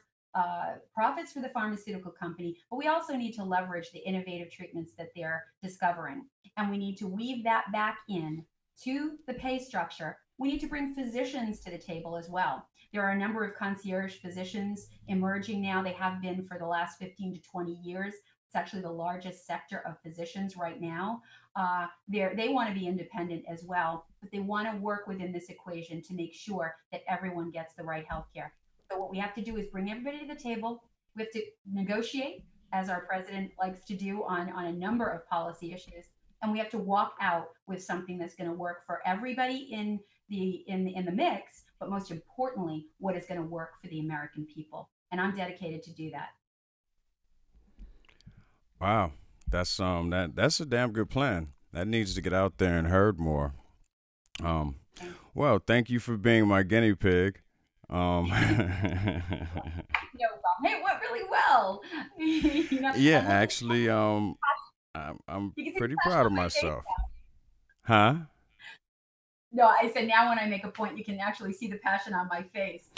profits for the pharmaceutical company, but we also need to leverage the innovative treatments that they're discovering. And we need to weave that back in to the pay structure. We need to bring physicians to the table as well. There are a number of concierge physicians emerging now. They have been for the last 15 to 20 years. It's actually the largest sector of physicians right now. They want to be independent as well, but they want to work within this equation to make sure that everyone gets the right healthcare. So what we have to do is bring everybody to the table. We have to negotiate, as our president likes to do on a number of policy issues. And we have to walk out with something that's going to work for everybody in the mix, but most importantly, what is going to work for the American people. And I'm dedicated to do that. Wow, that's a damn good plan. That needs to get out there and heard more. Well, thank you for being my guinea pig. No problem. It went really well. Yeah, actually, I'm pretty proud of myself. Huh? No, I said now when I make a point, you can actually see the passion on my face.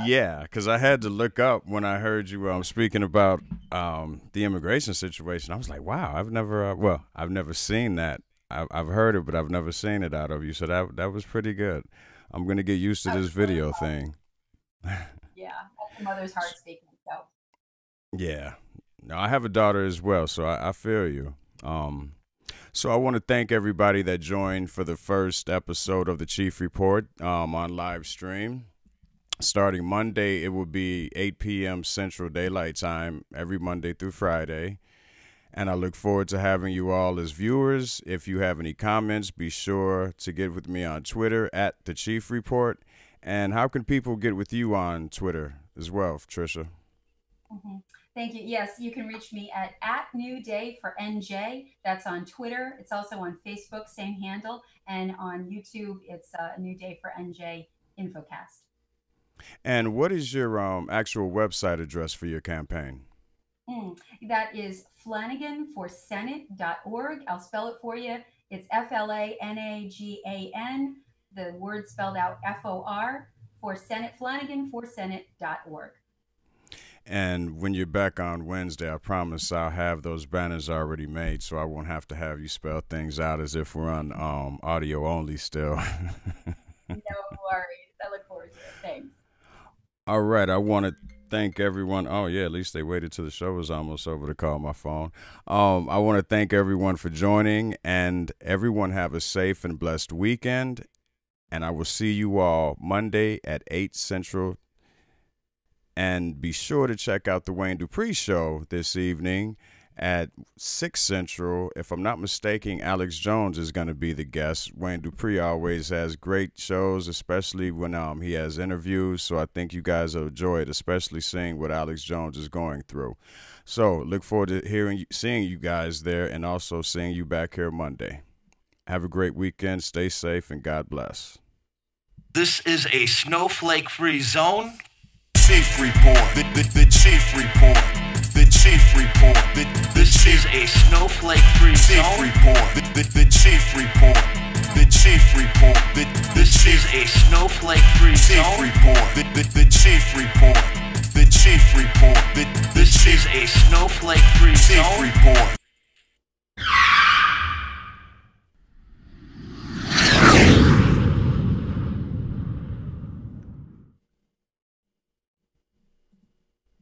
Yeah, because I had to look up when I heard you speaking about the immigration situation. I was like, wow, I've never seen that. I've heard it, but I've never seen it out of you. So that was pretty good. I'm gonna get used to this video thing. Yeah, the mother's heart speaking. So Yeah. No, I have a daughter as well, so I feel you. So I want to thank everybody that joined for the first episode of the Cheef Report on live stream. Starting Monday, it will be 8 p.m. Central Daylight Time every Monday through Friday. And I look forward to having you all as viewers. If you have any comments, be sure to get with me on Twitter at the Cheef Report. And how can people get with you on Twitter as well, Tricia? Thank you. Yes, you can reach me at New Day for NJ. That's on Twitter. It's also on Facebook, same handle. And on YouTube, it's New Day for NJ Infocast. And what is your actual website address for your campaign? That is FlanaganForSenate.org. I'll spell it for you. It's FLANAGAN, the word spelled out FOR, for Senate, FlanaganForSenate.org. And when you're back on Wednesday, I promise I'll have those banners already made, so I won't have to have you spell things out as if we're on audio only still. No worries. I look forward to it. Thanks. All right. I want to thank everyone. Oh, yeah, at least they waited till the show was almost over to call my phone. I want to thank everyone for joining, and everyone have a safe and blessed weekend. And I will see you all Monday at 8 Central. And be sure to check out the Wayne Dupree Show this evening at 6 Central. If I'm not mistaken, Alex Jones is going to be the guest. Wayne Dupree always has great shows, especially when he has interviews. So I think you guys will enjoy it, especially seeing what Alex Jones is going through. So look forward to seeing you guys there, and also seeing you back here Monday. Have a great weekend. Stay safe, and God bless. This is a snowflake-free zone. Cheef Report. The Cheef Report. The Cheef Report. This is a snowflake-free Cheef zone. Report. The Cheef Report. The Cheef Report. This is a snowflake-free Cheef zone. Report. The Cheef Report. The Cheef Report. This is a snowflake-free Cheef zone. Report.